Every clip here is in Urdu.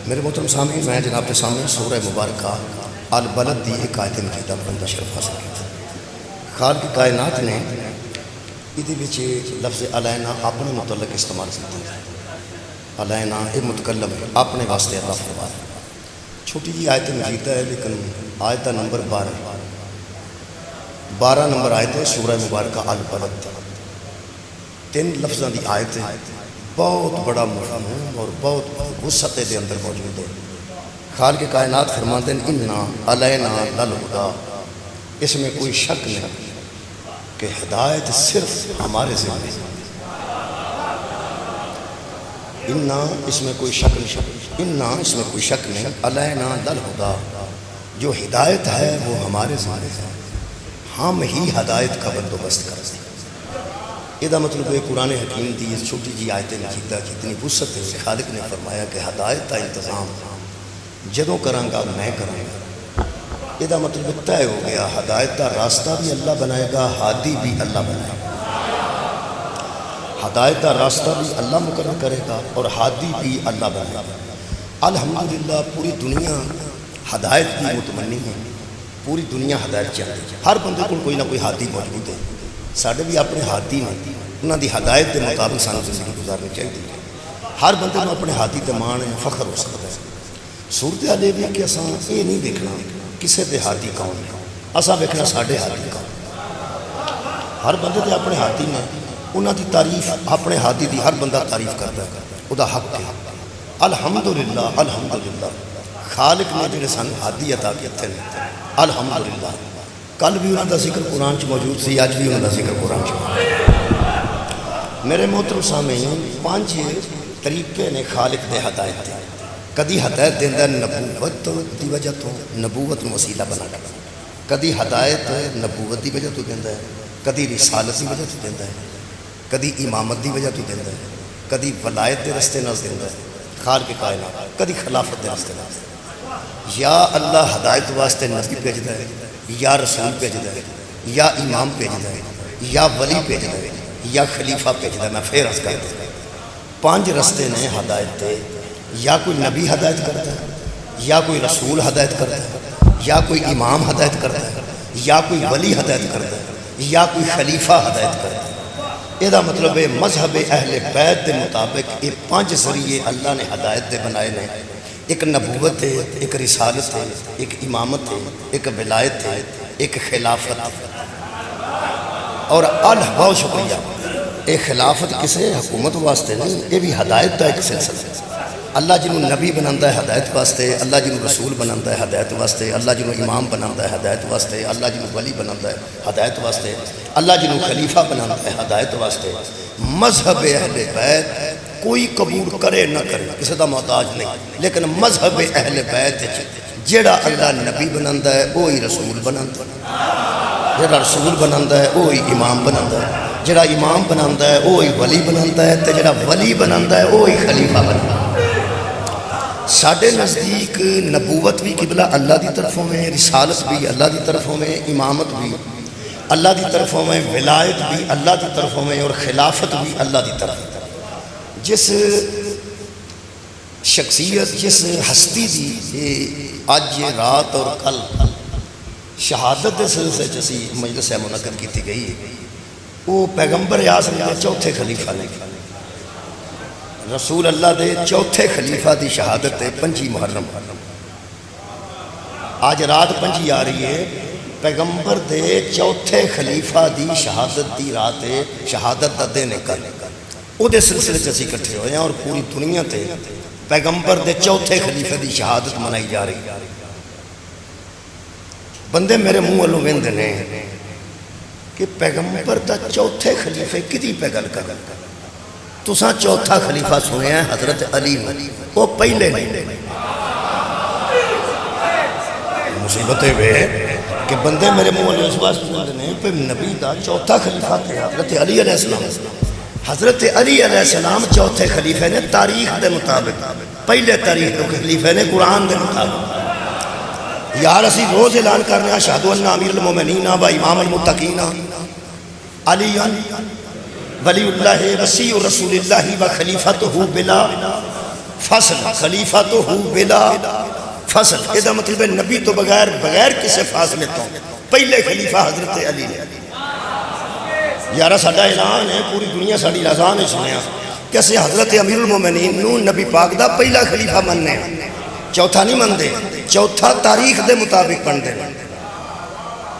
میرے محترم سامعین، میں جناب کے سامنے سورہ مبارکہ البلد دی ایک آیت مجیدہ پڑھن شرف حاصل کیا۔ خالق کائنات نے یہ لفظ علینا اپنے متعلق استعمال کیا ہے۔ علینا یہ متکلم ہے، اپنے واسطے اللہ فرما ہے۔ چھوٹی جی آیت مجیدہ ہے لیکن آیت نمبر 12 نمبر آیت ہے سورہ مبارکہ البلد۔ 3 لفظوں دی آیت ہے، بہت بڑا مفہوم اور بہت وسعت دے اندر موجود ہے۔ خالق کائنات فرماتے ہیں انا علینا للہدیٰ، اس میں کوئی شک نہیں کہ ہدایت صرف ہمارے ذمہ ہے۔ انا اس میں کوئی شک نہیں، انا اس میں کوئی شک نہیں، علینا للہدیٰ، جو ہدایت ہے وہ ہمارے ذمہ ہے، ہم ہی ہدایت کا بندوبست کرتے ہیں۔ یہ مطلب ہے قرآن حکیم دی اس چھوٹی جی آیت مجیدہ کی اتنی وسعت ہے کہ خالق نے فرمایا کہ ہدایت کا انتظام جدوں کراں گا میں کراں گا۔ یہ مطلب طے ہو گیا، ہدایت کا راستہ بھی اللہ بنائے گا، ہادی بھی اللہ بنائے گا۔ ہدایت کا راستہ بھی اللہ مقرر کرے گا اور ہادی بھی اللہ بنائے گا۔ الحمدللہ پوری دنیا ہدایت کی متمنی ہے، پوری دنیا ہدایت چاہتی ہے۔ ہر بندے کو کوئی نہ کوئی ہادی موجود ہے، ساڈے بھی اپنے ہادی نے، انہاں دی ہدایت کے مطابق سانو زندگی گزارنی چاہیے۔ ہر بندے کو اپنے ہادی تے مان ہے، فخر ہو سکتا ہے۔ صورتحال یہ بھی کہ اساں یہ نہیں دیکھنا کسے دے ہادی کون ہے، اساں دیکھنا ساڈے ہادی کون۔ ہر بندے دے اپنے ہادی نے، انہاں دی تعریف اپنے ہادی دی ہر بندہ تعریف کرتا ہے، او دا حق ہے۔ الحمدللہ الحمدللہ، خالق نے جڑے سن ہادی عطا کیتے ہیں، الحمدللہ۔ کل بھی انہوں کا ذکر قرآن چ موجود سی، اج بھی انہوں کا ذکر قرآن چ موجود۔ میرے محترم سامعین، 5 طریقے نے خالق دے ہدایت دے۔ کدی ہدایت دیندا ہے نبوت دی وجہ تو، نبوت نو وسیلہ بنا کر، کدی ہدایت نبوت دی وجہ تو دیندا ہے، کدی رسالت دی وجہ تو دیندا ہے، کدی امامت دی وجہ تو دیندا ہے، کدی ولایت دے رستے نال دیندا ہے خالق کائنات، کدی خلافت دے رستے نال۔ یا اللہ ہدایت واسطے نبی بھیجدا ہے، یا رسول بھیجدا ہے، یا امام بھیجدا ہے، یا ولی بھیجدا ہے، یا خلیفہ بھیجدا ہے۔ میں پھر عرض کر دوں، 5 رستے نے ہدایت دے۔ یا کوئی نبی ہدایت کرتا ہے، یا کوئی رسول ہدایت کرتا ہے، یا کوئی امام ہدایت کرتا ہے، یا کوئی ولی ہدایت کرتا ہے، یا کوئی خلیفہ ہدایت کرتا ہے۔ یہ مطلب ہے مذہب اہل بیت دے مطابق یہ 5 ذریعے اللہ نے ہدایت دے بنائے نے۔ ایک نبوت ہے، ایک رسالت ہے، ایک امامت ہے، ایک ولایت ہے، ایک خلافت ہے۔ اور بہت شکریہ، یہ خلافت کسے حکومت واسطے نہیں، یہ بھی ہدایت کا ایک سلسلہ ہے۔ اللہ جنہوں نبی بناتا ہے ہدایت واسطے، اللہ جنہوں رسول بناتا ہے ہدایت واسطے، اللہ جنہوں امام بناتا ہے ہدایت واسطے، اللہ جنہوں ولی بناتا ہے ہدایت واسطے، اللہ جنہوں خلیفہ بناتا ہے ہدایت واسطے۔ مذہب اہل بیت کوئی قبول کرے نہ کرے، کسی دا محتاج نہیں، لیکن مذہب اہل بیت جڑا اللہ نبی بناتا ہے وہی رسول بناتا ہے، جڑا رسول بناتا ہے وہی امام بناتا ہے، جڑا امام بناتا ہے وہی ولی بناتا ہے، تے جڑا ولی بناتا ہے وہی خلیفہ بناتا ہے۔ ساڈے نزدیک نبوت بھی قبلہ اللہ دی طرفوں میں، رسالت بھی اللہ دی طرفوں میں، امامت بھی اللہ دی طرفوں میں، ولایت بھی اللہ دی طرفوں میں، اور خلافت بھی اللہ دی طرف۔ جس شخصیت، جس ہستی دی آج رات اور کل شہادت دے سلسلے جیسی مجلس منعقد کی گئی ہے، وہ پیغمبر اعظم دے 4تھے خلیفہ نے، رسول اللہ دے 4تھے خلیفہ دی شہادت ہے 5 محرم۔ آج رات 5 آ رہی ہے، پیغمبر دے 4تھے خلیفہ دی شہادت دی رات ہے، شہادت دا دن ہے کل۔ او دے سلسلے سے اسی اکٹھے ہوئے ہیں اور پوری دنیا تے پیغمبر دے 4تھے خلیفہ دی شہادت منائی جا رہی ہے۔ بندے میرے منہ والوں ویندے نے کہ پیغمبر دا 4تھے خلیفے کدی پہ گل کر، تساں 4تھا خلیفہ سنے ہیں حضرت علی نے، وہ پہلے نہیں۔ مصیبتیں وے کہ بندے میرے منہ والے اس واسطے بولتے ہیں کہ نبی دا 4تھا خلیفہ تھے حضرت علی علیہ السلام۔ حضرت علی علیہ السلام 4تھے خلیفے نے تاریخ دے مطابق، پہلے تاریخ دے خلیفے نے قرآن دے مطابق۔ یار اسی روز اعلان کرنے اشہدو ان امیر المومنین و امام المتقین علی ولی اللہ وسیع رسول اللہ و خلیفتہ بلا فصل خلیفہ تو ہو بلا فصل، یہ مطلب ہے نبی تو بغیر کسی فاصلے تو پہلے خلیفہ حضرت علی نے۔ یارہ ساڈا اعلان ہے، پوری دنیا ساڈی اذان ہے سنیا کہ اسی حضرت امیر المومنین نو نبی پاک دا پہلا خلیفہ مننے، چوتھا نہیں مندے، چوتھا تاریخ دے مطابق بن دے،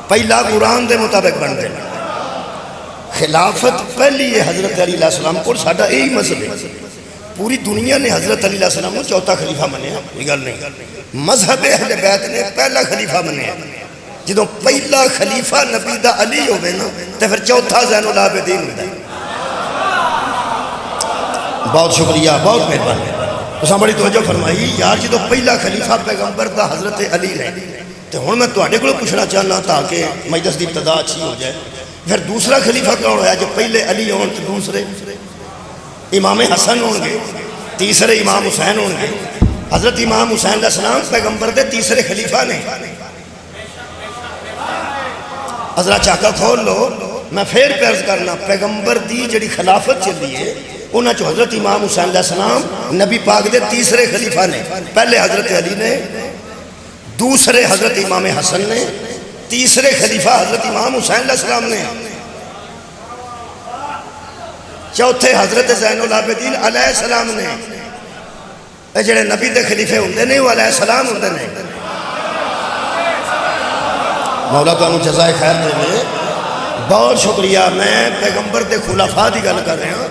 پہلا قرآن دے مطابق بن دے۔ خلافت پہلی ہے حضرت علی علیہ السلام کو، ساڈا یہی مذہب ہے۔ پوری دنیا نے حضرت علی علیہ السلام کو چوتھا خلیفہ منیا، یہ گل نہیں۔ مذہب اہل بیت نے پہلا خلیفہ منیا، جدوں پہلا خلیفہ نبی دا علی ہوئے نا تو پھر چوتھا زین العابدین ہوتا ہے۔ بہت شکریہ، بہت مہربانی، تساں بڑی توجہ فرمائی یار۔ جدوں پہلا خلیفہ پیغمبر دا حضرت علی نے، تو ہن میں تواڈے کولوں پوچھنا چاہنا تاکہ مجلس دی ابتدا اچھی ہو جائے، پھر دوسرا خلیفہ کون ہویا جو پہلے علی ہون تو دوسرے امام حسن ہون گے، تیسرے امام حسین ہون گے؟ حضرت امام حسین علیہ السلام پیغمبر دے تیسرے خلیفہ نے۔ حضرت چاکا کھول لو، میں پھر پیرز کرنا، پیغمبر دی جڑی خلافت چلی ہے انہاں چو حضرت امام حسین علیہ السلام نبی پاک دے تیسرے خلیفہ نے، پہلے حضرت علی نے، دوسرے حضرت امام حسن نے، تیسرے خلیفہ حضرت امام حسین علیہ السلام نے، چوتھے حضرت زین العابدین علیہ السلام نے۔ اے جڑے نبی دے خلیفے ہوندے نہیں وہ علیہ السلام ہوندے نہیں۔ مولا تو انہوں جزائے خیر دے لے، بہت شکریہ۔ میں پیغمبر دے خلافہ دی گل کر رہے ہیں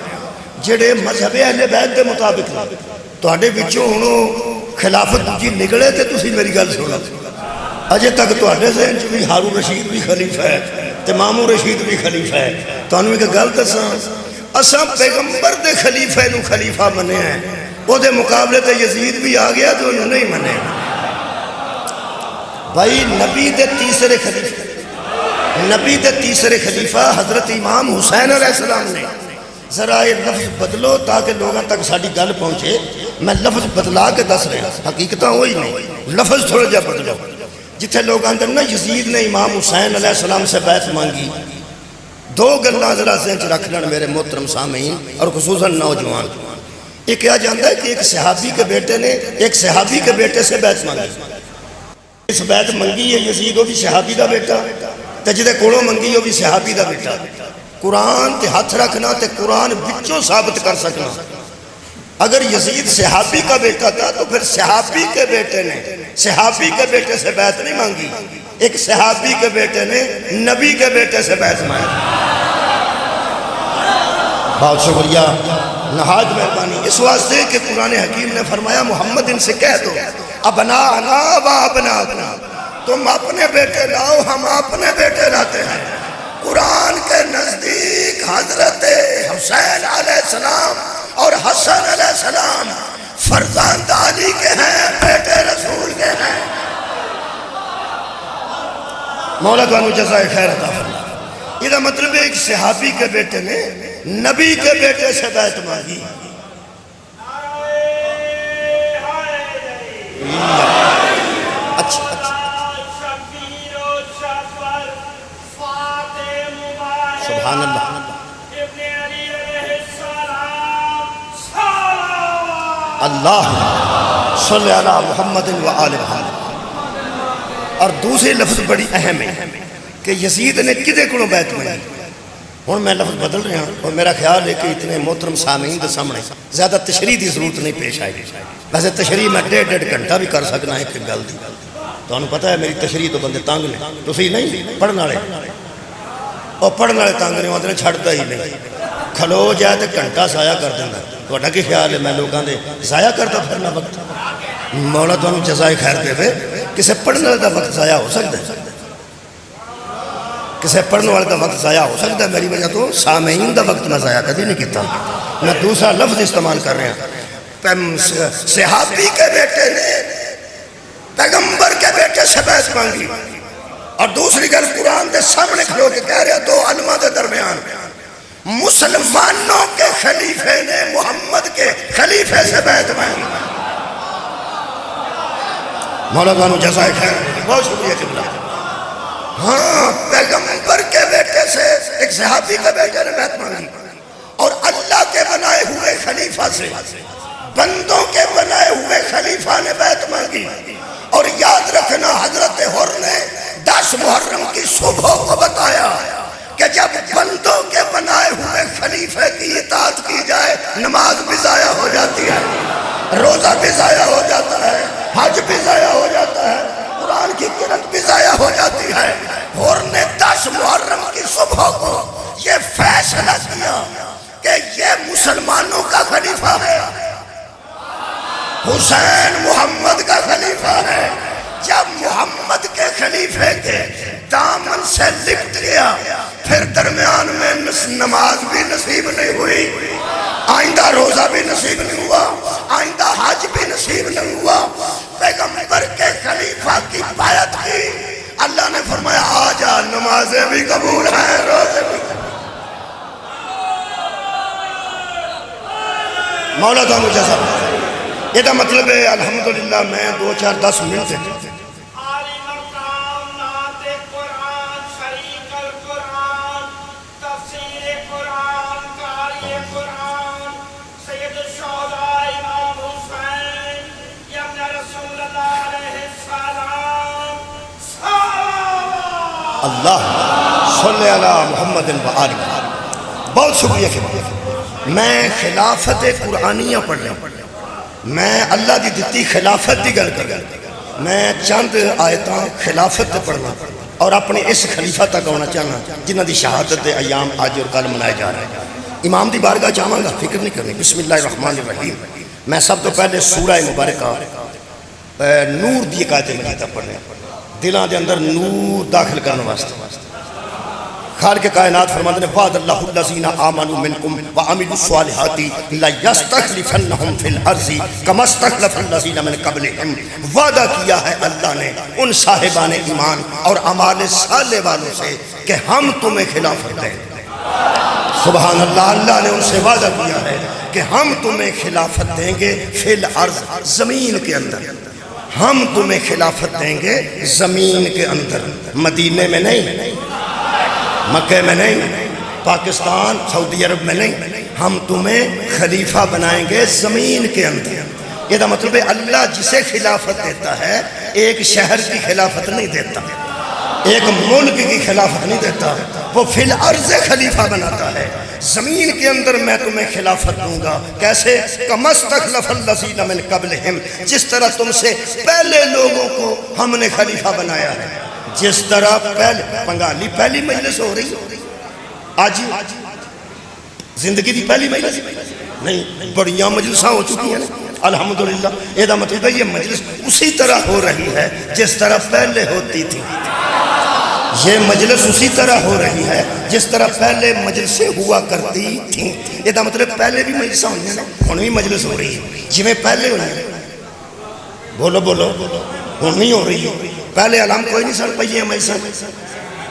جڑے مذہب اہل بیت دے مطابق تو ہڈے بچوں انہوں خلافت جی نکلے تھے، تسی میری گل سنا اجے تک تو ہڈے ذہن چ بھی ہارون رشید بھی خلیفہ ہے تے مامون رشید بھی خلیفہ ہے۔ تو انہوں ایک گل دساں، اساں پیغمبر دے خلیفہ نو خلیفہ منے ہیں، وہ دے مقابلے تے یزید بھی آ گیا تو انہوں نہیں منے۔ بھائی نبی دے تیسرے خلیفہ، نبی دے تیسرے خلیفہ حضرت امام حسین علیہ السلام نے۔ ذرا یہ لفظ بدلو تاکہ لوگوں تک ساڑی گل پہنچے، میں لفظ بدلا کے دس رہا ہوں، حقیقتہ ہوئی نہیں، لفظ تھوڑا جا بدلو۔ جتھے لوگ اندر نا یزید نے امام حسین علیہ السلام سے بیعت مانگی، دو گلنا ذرا ذہن چ رکھ لیں میرے محترم سامعین اور خصوصاً نوجوان۔ یہ کیا جانتا ہے کہ ایک صحابی کے بیٹے نے ایک صحابی کے بیٹے سے بیعت مانگی، اس بیعت منگی ہے یزید وہ بھی صحابی دا بیٹا تے جدے کولوں منگی وہ بھی صحابی دا بیٹا۔ قرآن تے ہاتھ رکھنا تے قرآن بچوں ثابت کر سکنا۔ اگر یزید صحابی کا بیٹا تھا تو پھر صحابی کے بیٹے نے صحابی کے بیٹے سے بیعت نہیں مانگی، ایک صحابی کے بیٹے نے نبی کے بیٹے سے بیعت مانگی۔ بہت شکریہ، نہایت مہربانی۔ اس واسطے کہ قرآن حکیم نے فرمایا محمد ان سے کہہ دو ابناءنا و ابناءکم، تم اپنے بیٹے لاؤ ہم اپنے بیٹے لاتے ہیں۔ قرآن کے نزدیک حضرت حسین علیہ السلام اور حسن علیہ السلام فرزند علی کے ہیں، بیٹے رسول کے ہیں۔ مولا تو انہوں جزائے خیر عطا فرمائے۔ یہ مطلب ہے ایک صحابی کے بیٹے نے نبی کے بیٹے سے بیعت مانگی۔ اچھا سبحان اللہ، اللہ صلی اللہ محمد و آل محمد۔ اور دوسری لفظ بڑی اہم ہے کہ یزید نے کدے کو بیعت مانگی۔ ہوں میں لفظ بدل رہا ہوں اور میرا خیال ہے کہ اتنے محترم سامعین کے سامنے زیادہ تشریح کی ضرورت نہیں پیش آئے گی۔ ویسے تشریح میں 1.5 گھنٹہ بھی کر سکنا ایک گل دی، تو انہوں پتہ ہے میری تشریح تو بندے تانگ نے، تو صحیح نہیں پڑھنے والے اور پڑھنے والے تانگ نے آدھے چھڑتا ہی نہیں، کھلو جائے تو گھنٹہ ضائع کر دینا۔ تو کی خیال ہے میں لوگوں نے ضائع کرتا پھرنا وقت؟ مولا تو انہوں جزائے خیر دے دے، کسے پڑھنے والے کا وقت ضائع ہو سکتا ہے؟ کسے پڑھنے والے کا وقت ضائع ہو سکتا ہے؟ میری وجہ تو سامعین کا وقت میں ضائع کبھی نہیں کیتا۔ میں دوسرا لفظ استعمال کر رہا ہوں، صحابی کے بیٹے نے پیغمبر کے بیٹے سے بیعت مانگی، اور دوسری گل قرآن کے سامنے کھلو کے کہہ رہے دو علماء کے درمیان مسلمانوں کے خلیفے نے محمد کے خلیفے سے بیعت مانگی۔ مولا تعالیٰ جزائے خیر، بہت شکریہ قبلہ۔ ہاں پیغمبر کے بیٹے سے ایک صحابی کے بیٹے نے بیعت مانگی، اور اللہ کے بنائے ہوئے خلیفہ سے بندوں کے بنائے ہوئے خلیفہ نے بیعت مانگی، اور یاد رکھنا حضرت حر نے 10 محرم کی صبح کو بتایا کہ جب بندوں کے بنائے ہوئے خلیفے کی اطاعت کی جائے نماز بھی ضائع ہو جاتی ہے، روزہ بھی ضائع ہو جاتا ہے، حج بھی ضائع ہو جاتا ہے، قرآن کی قرأت بھی ضائع ہو جاتی ہے۔ حر نے 10 محرم کی صبح کو یہ فیصلہ کیا کہ یہ مسلمانوں کا خلیفہ ہے، حسین محمد کا خلیفہ ہے۔ جب محمد کے خلیفے کے دامن سے لپٹ گیا پھر درمیان میں نماز بھی نصیب نہیں ہوئی، آئندہ روزہ بھی نصیب نہیں ہوا، آئندہ حج بھی نصیب نہیں ہوا، پیغمبر کے خلیفہ کی بیعت کی، اللہ نے فرمایا آجا نمازیں بھی قبول ہیں، روزے بھی قبول۔ مولا تھا مجھے سب یہ مطلب ہے الحمدللہ میں 2-4-10 منٹ ہے۔ اللہ صلی اللہ محمد و آلہ محمد۔ بہت شکریہ میں خلافت قرآنیہ پڑھ رہا ہوں، میں اللہ دی دتی خلافت دی گل کر رہا، میں چند آیتاں خلافت تے پڑھنا اور اپنے اس خلیفہ تک آنا چاہنا جنہ دی شہادت دے ایام آج اور کل منائے جا رہے ہیں۔ امام دی بارگاہ جاواں گا، فکر نہیں کرنی۔ بسم اللہ الرحمن الرحیم۔ میں سب تو پہلے سورہ مبارکہ نور دی ایک آیت مجیدہ پڑھنے دلان دے اندر نور داخل کرنے واسطے۔ خالق کائنات فرماتے ہیں وعد اللہ الذین آمنوا منکم وعملوا الصالحات لیستخلفنہم فی الارض کما استخلف الذین من قبلہم۔ وعدہ کیا ہے اللہ نے ان صاحبان ایمان اور اعمال صالح والوں سے کہ ہم تمہیں خلافت دیں گے۔ سبحان اللہ، اللہ نے ان سے وعدہ کیا ہے کہ ہم تمہیں خلافت دیں گے فی الارض، زمین کے اندر، ہم تمہیں خلافت دیں گے زمین کے اندر، مدینے میں نہیں، مکہ میں نہیں، پاکستان سعودی عرب میں نہیں، ہم تمہیں خلیفہ بنائیں گے زمین کے اندر۔ یہ دا مطلب ہے اللہ جسے خلافت دیتا ہے ایک شہر کی خلافت نہیں دیتا، ایک ملک کی خلافت نہیں دیتا، وہ فی الارض خلیفہ بناتا ہے۔ زمین کے اندر میں تمہیں خلافت دوں گا، کیسے؟ کما استخلف الذین من قبلہم، جس طرح تم سے پہلے لوگوں کو ہم نے خلیفہ بنایا ہے، جس طرح پہلے پنگالی پہلی مجلس ہو رہی آج زندگی دی پہلی مجلس نہیں، بڑیاں مجلساں ہو چکی ہیں الحمدللہ۔ یہ دا مطلب ہے یہ مجلس اسی طرح ہو رہی ہے جس طرح پہلے ہوتی تھی، یہ مجلس اسی طرح ہو رہی ہے جس طرح پہلے مجلسیں ہوا کرتی تھیں۔ یہ دا مطلب پہلے بھی مجلساں ہوئی ہیں، ہن بھی مجلس ہو رہی ہے جی میں پہلے ہوئی ہیں۔ بولو بولو، ہن نہیں ہو رہی ہے۔ پہلے علم کوئی نہیں سن پہیے مجلساں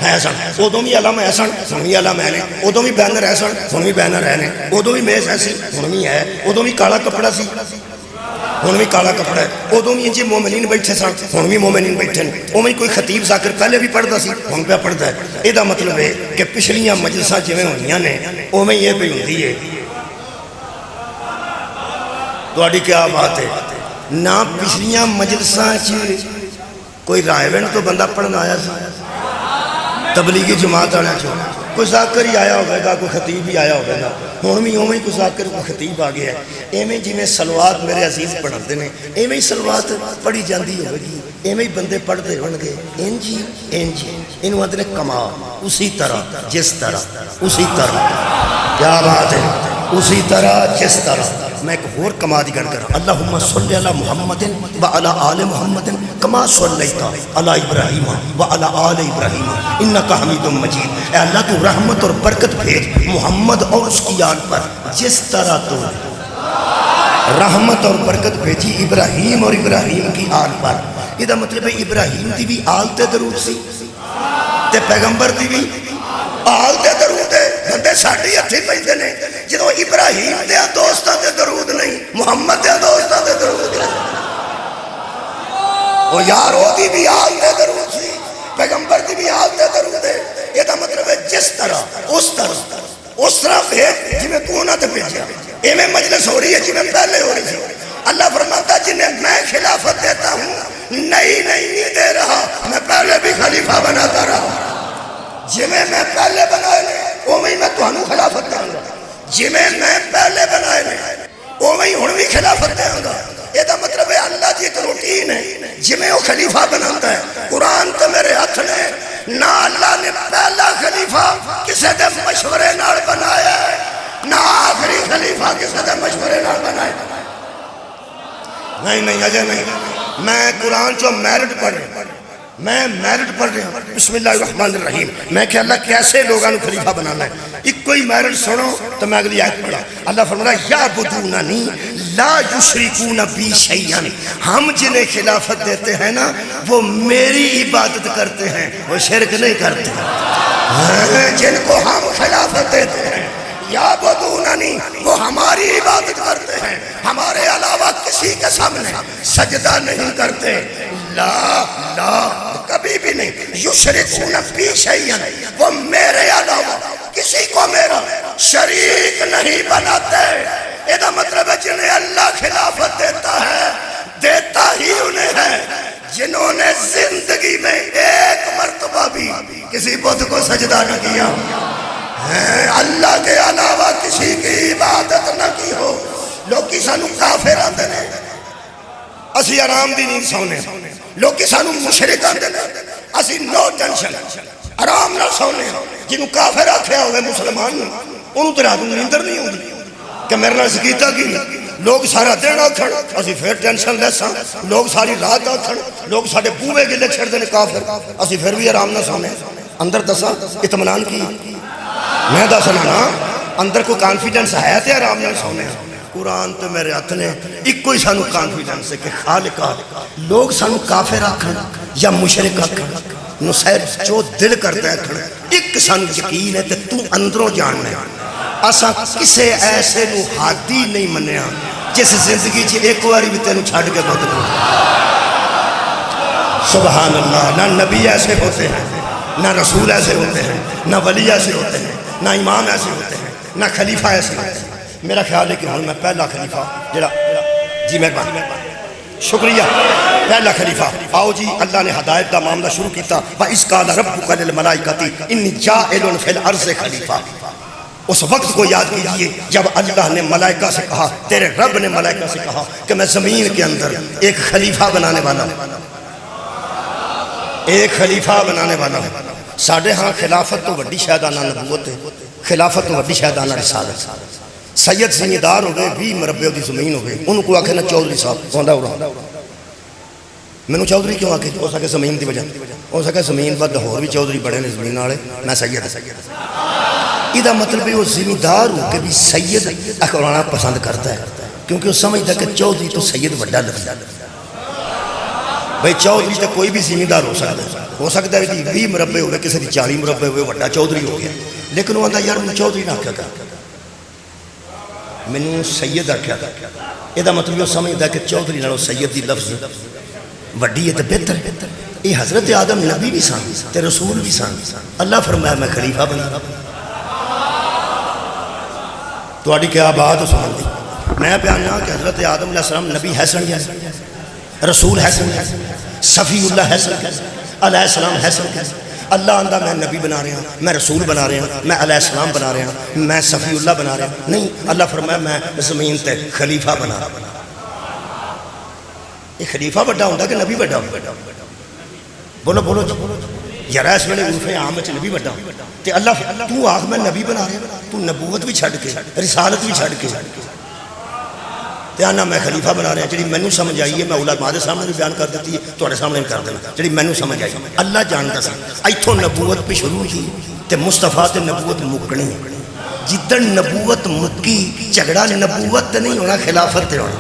ہے سن، ادوں بھی علم ہے سن، ہن بھی علم ہے، ادوں بھی بینر ہے سن، ہن بھی بینر ہے، ادوں بھی میز ہے سی، ہن بھی ہے، ادوں بھی کالا کپڑا سی، ہن بھی کالا کپڑا ہے، ادوں بھی جی مومنین بیٹھے سن، ہن بھی مومنین بیٹھے ہیں، اوویں کوئی خطیب ذاکر پہلے بھی پڑھدا سی، ہن پہ پڑھدا ہے۔ یہ دا مطلب ہے کہ پچھلیاں مجلساں جویں ہوئیاں نے اوویں یہ پئی ہوندی ہے۔ تہاڈی کیا بات ہے؟ نہ پچھلیاں مجلساں چ کوئی رائے وین تو بندہ پڑھنا آیا سی، تبلیغی جماعت والے چ کوئی ذاکر ہی آیا ہوگا گا، کوئی خطیب ہی آیا ہوگا گا، ہن بھی اوویں کوئی ذاکر کوئی خطیب آ گیا ہے۔ ایویں جویں صلوات میرے عزیز پڑھتے ہیں ایویں صلوات پڑھی جاندی ہوگی گی، ایویں بندے پڑھتے ہون گے، انج انج انہوں آندے نے کما، اسی طرح جس طرح، اسی طرح، کیا بات ہے، اسی طرح جس طرح۔ میں ایک اور کما دی گل کر، اللہم صلی علی محمد وعلی آل محمد کما صلیت علی ابراہیم وعلی آل ابراہیم انکا حمید مجید۔ اے اللہ تو رحمت اور برکت بھیج محمد اور اس کی آل پر جس طرح تو رحمت اور برکت بھیجی ابراہیم اور ابراہیم کی آل پر۔ یہ دا مطلب ہے ابراہیم دی بھی آل تے درود سی تے پیغمبر دی بھی آل تے درود ہے، بندے ساڑھی ہتھی پیندے نے جدوں ابراہیم دے دوستاں تے درود نہیں، محمد دے دوستاں تے درود نہیں۔ وہ یار وہ دی بھی آل تے درود سی، پیغمبر دی بھی آل تے درود ہے۔ یہ دا مطلب ہے جس طرح اس طرح بھیج جی میں تو نہ تے بھیجیا۔ ایویں مجلس ہو رہی ہے جنہیں پہلے ہو رہی تھی. اللہ فرماتا جنہیں میں خلافت دیتا ہوں نہیں دے رہا، میں پہلے بھی خلیفہ بناتا رہا. جنہیں میں پہلے بنائے اوہیں میں تمہیں خلافت دوں گا. جنہیں میں پہلے بنائے اوہیں ہن بھی خلافت دوں گا. یہ مطلب ہے اللہ کی ایک روٹین ہے جنہیں وہ خلیفہ بناتا ہے. قرآن تو میرے ہاتھ نے نہ اللہ نے پہلا خلیفہ کسی دے مشورے نال بنایا ہے نہ آخری خلیفہ کسی دے مشورے نال بنایا. نہیں اجے نہیں. میں قرآن چو میرٹ پڑھ رہا ہوں. میں میرٹ پڑھ رہا ہوں. بسم اللہ الرحمن الرحیم. میں کہ اللہ کیسے لوگوں نے خلیفہ بنانا ہے. ایک کوئی میرٹ سنو تو میں اگلی آیت پڑھا. اللہ فرمایا یعبدوننی لا یشرکون بی شیئا. ہم جنہیں خلافت دیتے ہیں نا وہ میری عبادت کرتے ہیں، وہ شرک نہیں کرتے. جن کو ہم خلافت دیتے ہیں یعبدوننی وہ ہماری عبادت کرتے ہیں، ہمارے علاوہ کسی کے سامنے سجدہ نہیں کرتے. لا کبھی بھی نہیں. یشرکون بی شیئا وہ میرے علاوہ کسی کو میرا شریک نہیں بناتے. یہ مطلب ہے جنہیں اللہ خلافت دیتا ہے دیتا ہی انہیں ہے جنہوں نے زندگی میں ایک مرتبہ بھی کسی بت کو سجدہ نہ کیا، اللہ کے علاوہ کسی کی عبادت نہ کی ہو. لوگ سانو کافر آتے ہیں، اسی آرام دی نیند سونے. لوگ سانو مشرک آتے ہیں، اسی نو ٹینشن آرام نہ سونے. جنہوں کافر آکھیا ہوئے مسلمان انہوں تو رات نیندر نہیں ہوگی کہ میرے نال سکیتا کی. لوگ سارا دن آکھن اسی پھر ٹینشن لیساں. لوگ ساری رات آکھن، لوگ سارے بوئے گلے چھڑ دینے کافر، اسی پھر بھی آرام نہ سونے. اندر دسا اطمینان کی میں دسنا نا اندر کو کانفیڈنس ہے تے آرام نہ سونے. قرآن تو میرے ہاتھ نے ایک کوئی سانو کانفیڈنس ہے کہ خالقہ لوگ سانو کافر آکھن یا مشرک آکھن نو سیر جو دل کرتا ہے کھڑا ایک سانو یقین ہے تے تو اندروں جاننا ہے. اسا کسے ایسے نو حادی نہیں منیا جس زندگی چ ایک واری بھی تینوں چھڑ کے بہت دور. سبحان اللہ. نہ نبی ایسے ہوتے ہیں، نہ رسول ایسے ہوتے ہیں، نہ ولی ایسے ہوتے ہیں، نہ امام ایسے ہوتے ہیں، نہ خلیفہ ایسے ہوتے ہیں. میرا خیال ہے کہ ہوں میں پہلا خلیفہ جڑا جی مہربانی شکریہ پہلا خلیفہ. آؤ جی اللہ نے ہدایت کا معاملہ شروع کیتا. وَإِذْ قَالَ رَبُّكَ لِلْمَلَائِكَةِ إِنِّي جَاعِلٌ فِي الْأَرْضِ خلیفہ. اس وقت کو یاد کیجئے جب اللہ نے ملائکہ سے کہا، تیرے رب نے ملائکہ سے کہا کہ میں زمین کے اندر ایک خلیفہ بنانے والا ہوں، ایک خلیفہ بنانے والا ہوں. ساڑھے ہاں خلافت تو وڈی شہدانہ نبوت ہے، خلافت تو وڈی شہدانہ رسالت. سید زمیندار ہو گئے 20 مربے دی زمین ہو گئے، انہوں کو آکھے نا چودھری صاحب ہوندہ ہو رہا. میں نے چودھری کیوں آکھے؟ ہو سکے زمین دی وجہ، ہو سکے زمین پر دہور بھی چودھری بڑے نے زمین آڑے. میں سید یہ مطلب ہے وہ زمیندار ہو کے بھی سید اکھرانا پسند کرتا ہے کیونکہ وہ سمجھتا ہے کہ چودھری تو سید وڈا لفظ ہے. بھئی چودھری تو کوئی بھی زمیندار ہو سکتا ہے کہ 20 مربے ہوئے کسی دی 40 مربے ہوئے وڈا چودھری ہو گیا. لیکن وہ آندہ یار میں چودھری نہ کیا کر میں نے سید آکھیا تھا. یہ مطلب وہ سمجھتا ہے کہ چودھری نالوں سید دی لفظ وڈی ہے تو بہتر ہے. یہ حضرت آدم نبی بھی سان تے رسول بھی سان. اللہ فرمایا میں خلیفہ بنا رہا. تو آڑی کیا بات سن دی. میں پیانا کہ حضرت آدم علیہ السلام نبی حسن ہے، رسول حسن ہے، صفی اللہ حسن ہے، علیہ السلام حسن ہے. اللہ آندہ میں نبی بنا رہا ہوں، میں رسول بنا رہا ہوں، میں علیہ السلام بنا رہا ہوں، میں صفی اللہ بنا رہا ہوں. نہیں، اللہ فرمایا میں زمین تے خلیفہ بنا رہا ہوں. یہ خلیفہ بڑا ہوندہ کہ نبی بڑا ہوندہ؟ بولو بولو یار اس میں نے عرف عام میں نبی بڑا ہوندہ. تے اللہ تو آخ میں نبی بنا رہا ہوں، تو نبوت بھی چھڑ کے رسالت بھی چھڑ کے تے آنا میں خلیفہ بنا رہا ہوں. جڑی مینوں سمجھ آئی ہے میں علماء دے سامنے بھی بیان کر دیتی ہے، تواڈے سامنے بھی کر دینا. جڑی مینوں سمجھ آئی اللہ جانتا سی ایتھوں نبوت پہ شروع کی تے مصطفیٰ تے نبوت مکنی. جدن نبوت مکی جھگڑا نبوت تے نہیں ہونا، خلافت تے ہونا.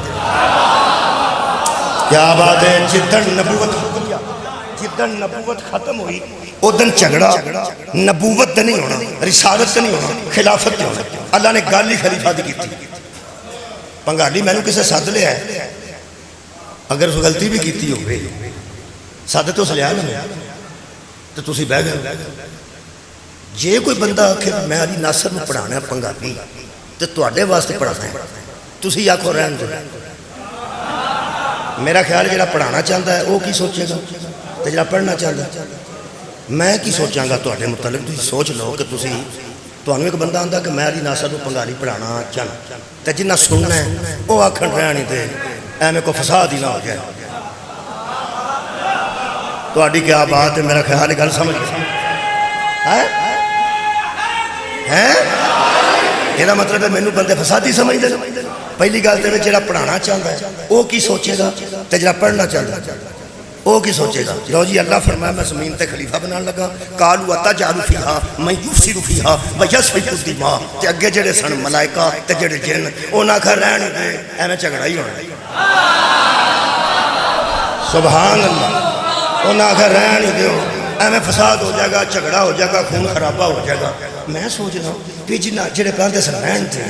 کیا بات ہے. جدن نبوت ختم ہوئی ادن جھگڑا نبوت تے نہیں ہونا، رسالت تے نہیں ہونا، خلافت تے ہونا. اللہ نے گل ہی خلیفہ دی کی. پنگالی میں نے کسے ساتھ لیا ہے، اگر اس غلطی بھی کیتی ہوئے ساتھ تو سلیا لیا تو تسی بہ گئے. جے کوئی بندہ آکھے میں علی ناصر میں پڑھانا ہے پنگالی تو تواڈے واسطے پڑھانا ہے، تسی آکھو رہن دو۔ میرا خیال ہے جڑا پڑھانا چاہتا ہے وہ کی سوچے گا تے جڑا پڑھنا چاہتا ہے میں کی سوچاں گا تواڈے متعلق۔ تسی سوچ لو کہ تسی تانوں ایک بندہ آندا کہ میں علی ناصر نو پنگالی پڑھانا چاہنا تے جنہ سننا ہے وہ آکھن رہن ہی دے ایویں کوئی فساد ہی نہ ہو جائے۔ تواڈی کیا بات ہے، میرا خیال ہے گل سمجھ ہے یہ مطلب ہے مینوں بندے فسادی سمجھتے ہیں۔ پہلی گل تو جڑا پڑھانا چاہتا ہے وہ کی سوچے گا تے جڑا پڑھنا چاہتا ہے وہ کی سوچے گا۔ لو جی اللہ فرمایا میں زمین تے خلیفہ بنان لگا، قالوا اتجعل فیہا من یفسد فیہا ویسفک الدماء، تے اگے جڑے سن ملائکہ تے جڑے جن انہاں کھا رہن دے ایویں جھگڑا ہی ہونا۔ سبحان اللہ، انہاں کھا رہن دیو ایویں فساد ہو جائے گا، جھگڑا ہو جائے گا، خون خرابہ ہو جائے گا۔ میں سوچ رہا ہوں کہ جنہ جڑے پہنتے سن رہن تھے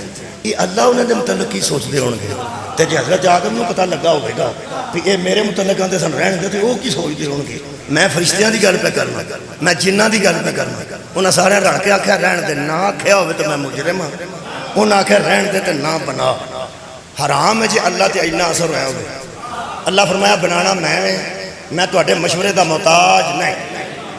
یہ اللہ انہوں نے متعلق کی سوچتے ہوں گے، تے جی حضرت آدم کو پتہ لگا ہوئے گا کہ یہ میرے متعلق آتے سن رہن دے تو وہ کی سوچتے ہوں گے۔ میں فرشتیاں دی گل پہ کرنا، میں جنہ دی گل پہ کرنا۔ انہاں سارے رل کے آکھیا رہن دے، نہ آکھیا ہوئے تو میں مجرم ہاں، انہاں آکھیا رہن دے تو نہ بنا۔ حرام ہے جی اللہ تے اینا اثر ہویا ہوئے۔ اللہ فرمایا بنانا میں تواڈے مشورے دا محتاج نہیں۔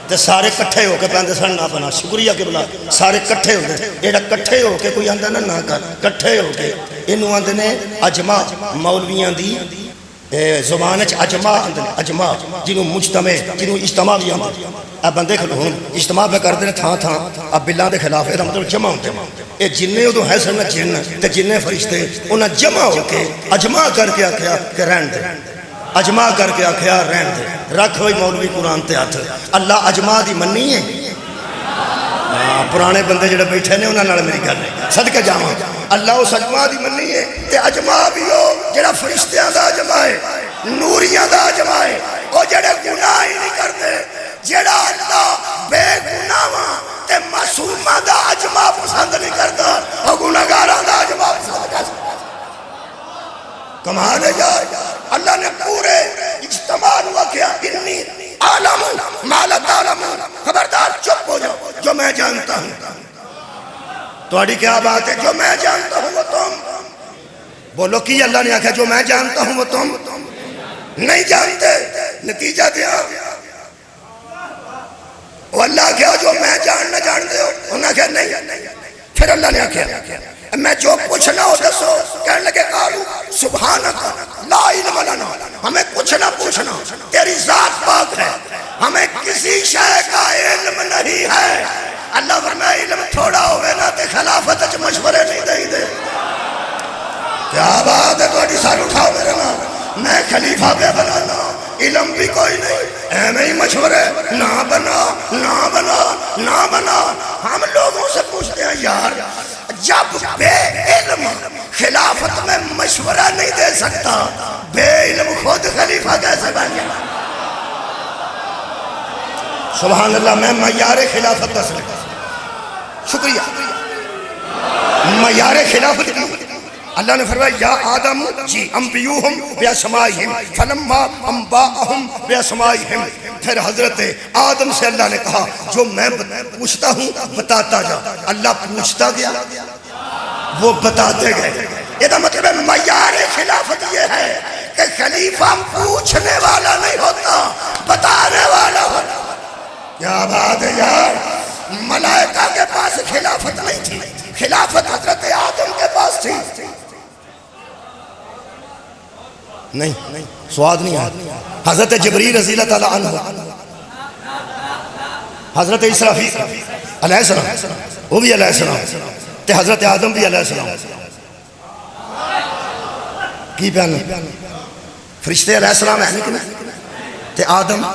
تے سارے کٹھے ہو کے پہنتے سن نہ بنا۔ شکریہ کہ بلا سارے کٹھے ہوتے ایڈا کٹھے ہو کے کوئی آندا نہ کر، کٹھے ہو کے انہوں آندے نے اجماع، مولویاں دی زبان وچ اجماع آندے نے، اجماع جنوں مجتمع جنوں اجتماع بھی آندے۔ اے بندے کھلو ہن اجتماع پہ کردے نے تھاں تھاں اب بلاں دے خلاف، اے دا مطلب جمع ہوندے۔ اے جننے ادوں ہے سن جن تے جننے فرشتے انہاں جمع ہو کے اجماع کر کے آکھیا کہ رہن دے، اجماع کر کے آکھیا رہن دے۔ رکھ ہوئی مولوی قرآن تے ہاتھ، اللہ اجماع دی منی ہے۔ پرانے بندے جڑے بیٹھے نے انہاں نال میری گل ہے، صدقے جاواں اللہ اس اجماع دی منی ہے تے اجماع بھی ہو جڑا فرشتیاں دا اجماع ہے، نوریاں دا اجماع ہے، او جڑے گناہ ہی نہیں کرتے، جڑا اللہ بے گناہاں تے معصوماں دا اجماع پسند نہیں کرتا، او گناہگاراں دا اجماع پسند کرتا۔ کمال ہے یار، اللہ نے پورے اجتماع ہوا کیا انی عالم ما لا تعلمون، خبردار چپ ہو جاؤ، جو میں جانتا ہوں۔ تواڈی کیا بات ہے، جو میں جانتا ہوں وہ تم بولو کی اللہ نے آکھا جو میں جانتا ہوں وہ تم نہیں جانتے۔ نتیجہ دیا وہ اللہ کیا جو میں جاننا جانتے ہو، انہوں نے کہا نہیں۔ پھر اللہ نے آکھا میں جو پوچھنا ہو دسو، کہنے لگے قالوا سبحانک لا علم لنا، ہمیں کچھ نہ پوچھنا، تیری ذات پاک ہے، ہمیں کسی شے کا علم نہیں ہے۔ اللہ فرمایا علم تھوڑا ہوئے نا تے خلافت اچ مشورے نہیں دیں دے۔ کیا بات ہے، تھوڑی سال اٹھاؤ میرے نام، میں خلیفہ پہ بنانا، علم بھی کوئی نہیں، ایویں ہی مشورے نہ بنا نہ بنا نہ بنا۔ ہم لوگوں سے پوچھتے ہیں یار جب بے علم خلافت میں مشورہ نہیں دے سکتا، بے علم خود خلیفہ کیسے بن جائے؟ سبحان اللہ، میں معیار خلافت دس لگا۔ شکریہ، معیار خلافت کی اللہ نے فرمایا یا آدم جی انبیوہم بیاسمائہم فلما انباءہم بیاسمائہم۔ پھر حضرت آدم سے اللہ نے کہا جو میں پوچھتا ہوں بتاتا جا۔ اللہ پوچھتا گیا، وہ بتاتے گئے۔ یہ دا مطلب ہے معیار خلافت یہ ہے کہ خلیفہ پوچھنے والا نہیں ہوتا، بتانے والا ہوتا۔ کیا بات ہے یار، ملائکہ کے پاس خلافت نہیں تھی، خلافت حضرت آدم کے پاس تھی۔ نہیں سواد نہیں آیا۔ حضرت جبریل رضی اللہ تعالیٰ عنہ، حضرت اسرافیل علیہ السلام وہ بھی علیہ السلام تے حضرت آدم بھی علیہ السلام کی پہنے فرشتے علیہ السلام ہے نہیں تے آدم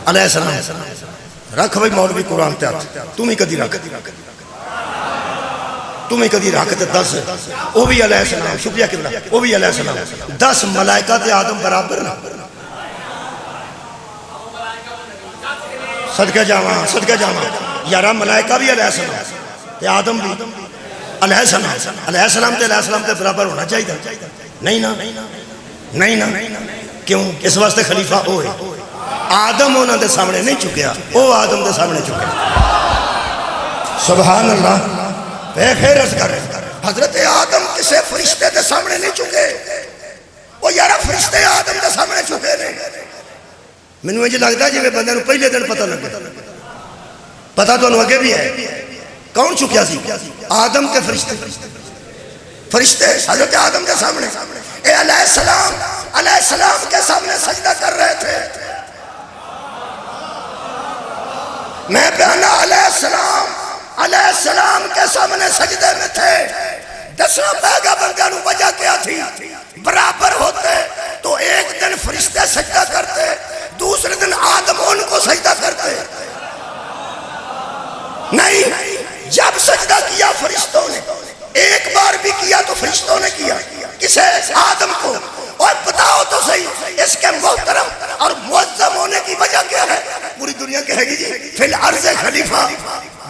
علیہ السلام۔ رکھ بھائی مولوی قرآن تے ہاتھ، تم ہی کدی رکھ، تم ہی کدی رکھ تے 10 وہ بھی علیہ السلام، شکریہ کہ وہ بھی علیہ السلام، 10 ملائکہ تے آدم برابر نہ۔ صدقہ جاواں صدقہ جاواں یارہ ملائکہ بھی علیہ السلام تے آدم بھی علیہ السلام، علیہ السلام تے علیہ السلام تے برابر ہونا چاہیے نہیں نا، نہیں نا، کیوں؟ اس واسطے خلیفہ ہوئے آدم انہوں دے سامنے نہیں چکیا، وہ آدم دے سامنے چکیا۔ سبحان اللہ۔ پھر عرض کر حضرت آدم کسے فرشتے دے سامنے نہیں چکے، وہ یارا فرشتے آدم دے سامنے چکے نہیں. مینوں یہ لگتا جی بندے نو پہلے دن پتہ لگے. پتہ تو اگے بھی ہے. کون چکیا سی؟ آدم کے فرشتے. فرشتے حضرت آدم کے سامنے اے علیہ السلام کے سامنے سجدہ کر رہے تھے. میں بیانا علیہ السلام کے سامنے سجدے میں تھے. دسنا پہگا بندہ نو وجہ کیا تھی؟ برابر ہوتے تو ایک دن فرشتے سجدہ کرتے، دوسرے دن آدم ان کو سجدہ کرتے. نہیں، جب سجدہ کیا فرشتوں نے، ایک بار بھی کیا تو فرشتوں نے کیا. کسے؟ آدم کو. اور بتاؤ تو صحیح اس کے محترم اور معظم ہونے کی وجہ کیا ہے؟ پوری دنیا کہے گی جی فی الارض خلیفہ.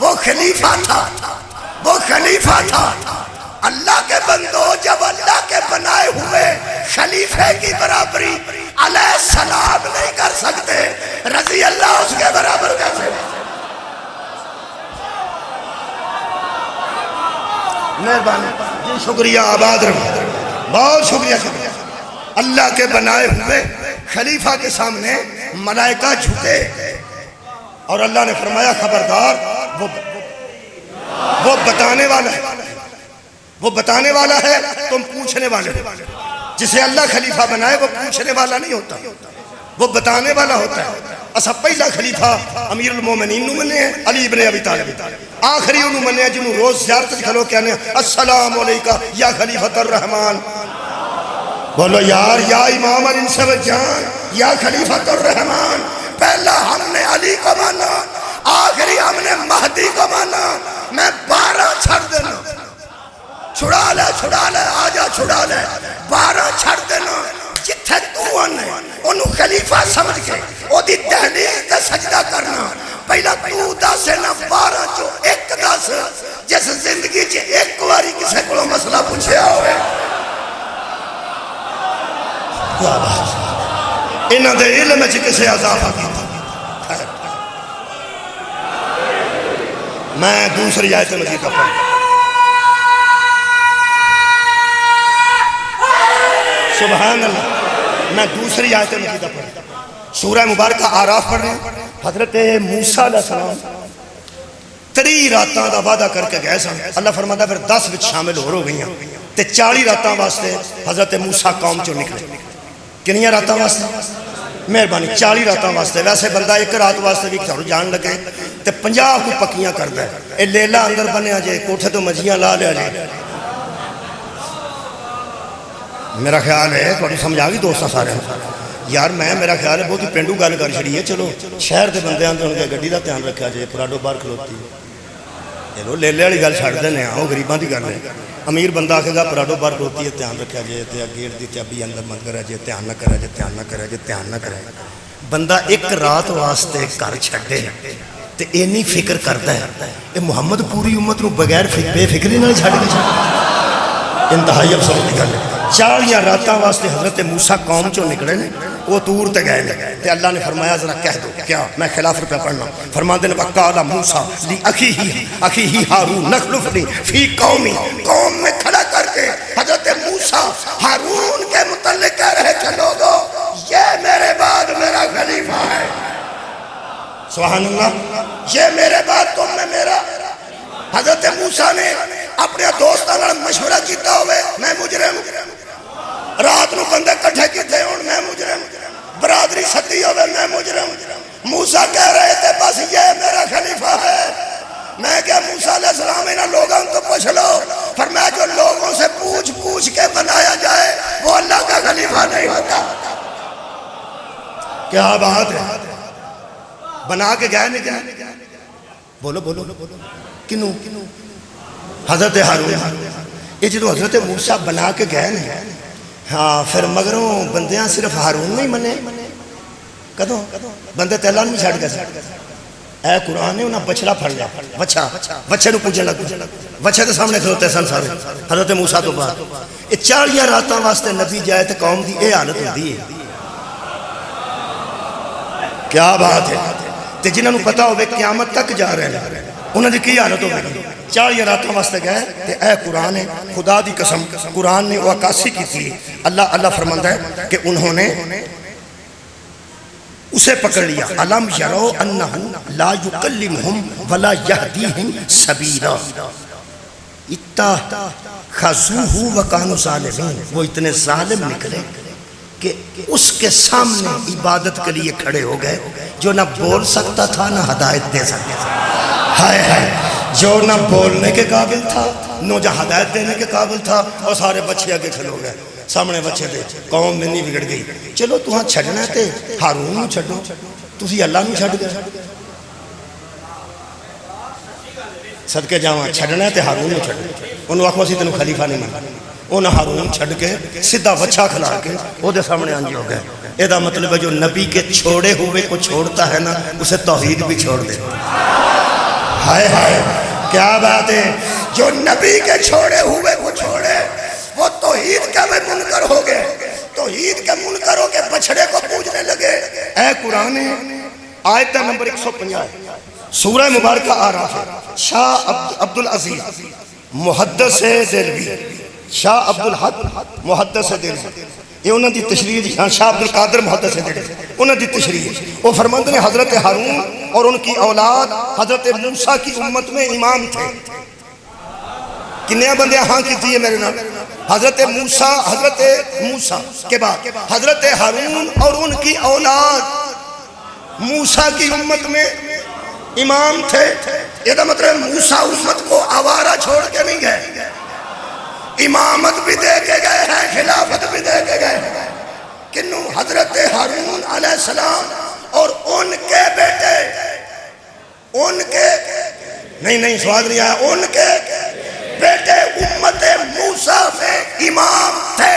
وہ خلیفہ تھا. اللہ کے بندو، جب اللہ کے بنائے ہوئے خلیفے کی برابری علیہ السلام نہیں کر سکتے، رضی اللہ اس کے برابر کیسے؟ مہربانی جی، شکریہ، آباد رہو، بہت شکریہ. اللہ کے بنائے ہوئے خلیفہ کے سامنے ملائکہ جھکے اور اللہ نے فرمایا خبردار، وہ بتانے والا ہے، تم پوچھنے والے ہو. جسے اللہ خلیفہ بنائے وہ پوچھنے والا نہیں ہوتا، وہ بتانے والا ہوتا ہے. اسا پہلا خلیفہ امیر المومنین نو مننے ہیں، علی ابن ابی طالب. آخری انہوں مننے ہیں جنہوں روز زیارت کھلو کہنے ہیں السلام علیکہ یا خلیفۃ الرحمن. بولو یار، یا امام الانس والجان، یا خلیفۃ الرحمن. پہلا ہم نے علی کو مانا، آخری ہم نے مہدی کو مانا. میں 12 چھڑ دینا، چھڑا لے آجا چھڑا لے. 12 چھڑ دینا جتھے تو آنے انہوں خلیفہ سمجھ کے او دی دہلیز تے سجدہ کرنا. پہلا تو دس نا 12 جو ایک دس، جس زندگی چ ایک واری کسے کو مسئلہ پوچھیا ہوئے. کیا بات، انہاں دے علم چ کسے اضافہ کیتا. میں دوسری آیت مجید پڑھوں. سبحان اللہ. میں دوسری آیت مجیدہ پڑھ، سورہ مبارکہ آراف پڑھ رہے ہیں. حضرت موسیٰ علیہ السلام 3 راتاں دا وعدہ کر کے گئے سن. اللہ فرماتا پھر 10 وچ شامل ہو گئیاں تے 40 راتاں واسطے حضرت موسیٰ قوم چوں نکلے. کنیاں راتاں واسطے؟ مہربانی 40 راتاں واسطے. ویسے بندہ ایک رات واسطے بھی گھر جان لگے تے 50 کو پکیاں کردا ہے. اے لیلا اندر بنیا جے، کوٹھے تو مجھیاں لا لیا جے. میرا خیال ہے تھوڑی سمجھ آ گئی دوستاں سارے یار. میرا خیال ہے بہت ہی پینڈو گل کر چھڑی ہے. چلو شہر کے بندے آتے ہوں گے گڈی کا دھیان رکھا جائے، پراڈو باہر کھلوتی. چلو لیلے والی گل چھڑ دینے وہ غریباں دی گل ہے. امیر بندہ آکھے گا پراڈو باہر کھلوتی ہے، دھیان رکھا جائے، گیٹ دی چابی اندر بند کرا جائے، دھیان نہ کرا جائے، دھیان نہ کرے. بندہ ایک رات واسطے گھر چھڈے تے اینی فکر کرتا ہے. اے محمد پوری امت نو بغیر بے فکری نال چھڈ کے انتہائی افسوس کی گل ہے. 40 راتاں واسطے حضرت موسیٰ قوم چوں نکلے نے، وہ طور تے گئے تے اللہ نے فرمایا ذرا کہہ دو. کیا؟ میں خلاف روپیہ پڑھنا. فرماتے نے وقال موسیٰ لی اخیہ ہارون نخلفنی فی قومی. قوم میں کھڑا کر کے حضرت موسیٰ ہارون کے متعلق کہہ رہے تھے لوگوں یہ میرے بعد میرا خلیفہ ہے. سبحان اللہ. یہ میرے بعد تم میں میرا. حضرت موسیٰ نے اپنے دوستاں نال مشورہ کیتا ہوئے میں مجرم، رات نو بندے کٹھے کیتے ہون میں مجرم، برادری سدی ہوئے میں مجرم. موسیٰ کہہ رہے تھے بس یہ میرا خلیفہ ہے. میں کیا موسیٰ علیہ السلام انہاں لوگوں کو پوچھ لو. فرمایا جو لوگوں سے پوچھ کے بنایا جائے وہ اللہ کا خلیفہ نہیں ہوتا. کیا بات ہے. بنا کے گئے نہیں گئے؟ بولو کنوں؟ حضرت ہارون. یہ جدو حضرت موسیٰ بنا کے گئے نا، ہاں پھر مگروں بندیاں صرف ہارون نہیں منے. کدوں بندے تے اللہ نہیں چھڑ گئے. اے قرآن نے انہاں بچڑا پھڑ لیا، بچے نو پوجن لگ، بچے کے سامنے کھلوتے سن سارے حضرت موسیٰ تو بعد. یہ 40 راتاں واسطے نبی جائے تے قوم دی اے حالت ہوندی ہے. کیا بات ہے. تے جنہاں نو پتہ ہوے قیامت تک جا رہے ہیں انہاں دی کی حالت ہوگی. 40 راتوں واسطے گئے تے اے قرآن ہے خدا دی قسم قرآن نے وہ عکاسی کی تھی اللہ فرماندا ہے کہ انہوں نے اسے پکڑ لیا علم یرو انہ لا یکلمہم ولا یہدیہم سبیلا اتخذوہ وکانوا ظالمین وہ اتنے ظالم نکلے کہ اس کے سامنے عبادت کے لیے کھڑے ہو گئے جو نہ بول سکتا تھا نہ ہدایت دے سکتا تھا ہائے ہائے جو نہ بولنے کے قابل تھا نہ جو ہدایت دینے کے قابل تھا اور سارے بچے آگے کھڑے ہو گئے سامنے بچے دے قوم میں نہیں بگڑ گئی چلو تہاں چھڑنا تے ہارون نو چھڑو تسی اللہ نو چھڑ گئے صدقے جاواں چھڑنا تے ہارون نو چھڑو انہوں آکھو اسی تینوں خلیفہ نہیں ماننا انہوں ہارون چھڑ کے سیدھا وچھا کھلا کے وہ دے سامنے آنجی ہو گئے ایدہ مطلب ہے جو نبی کے چھوڑے ہوئے کو چھوڑتا ہے نا اسے توحید بھی چھوڑ دے ہائے ہائے کیا بات ہے جو نبی کے چھوڑے ہوئے کو چھوڑے وہ توحید کا میں منکر ہو گئے توحید کے منکر ہو کے بچڑے کو پوجنے لگے اے قرآن آیت نمبر 150 سورہ مبارکہ آراف شاہ عبدالعزیز محدث دہلوی شاہ عبدالحق محدث دہلوی یہ انہوں دی تشریح شاہ عبدالقادر محدث دہلوی انہوں دی تشریح وہ فرماتے ہیں حضرت ہارون اور ان کی اولاد حضرت موسیٰ کی امت میں امام تھے کنیا بندے ہاں کی تھی میرے نام حضرت موسیٰ کے بعد حضرت ہارون اور ان کی اولاد موسیٰ کی امت میں امام تھے یہ تو مطلب موسیٰ امت کو آوارہ چھوڑ کے نہیں گئے امامت بھی دے کے گئے ہیں خلافت بھی دے کے گئے ہیں کنوں حضرت ہارون علیہ السلام اور ان کے بیٹے ان کے نہیں سوال نہیں آیا ان کے بیٹے امت موسیٰ میں امام تھے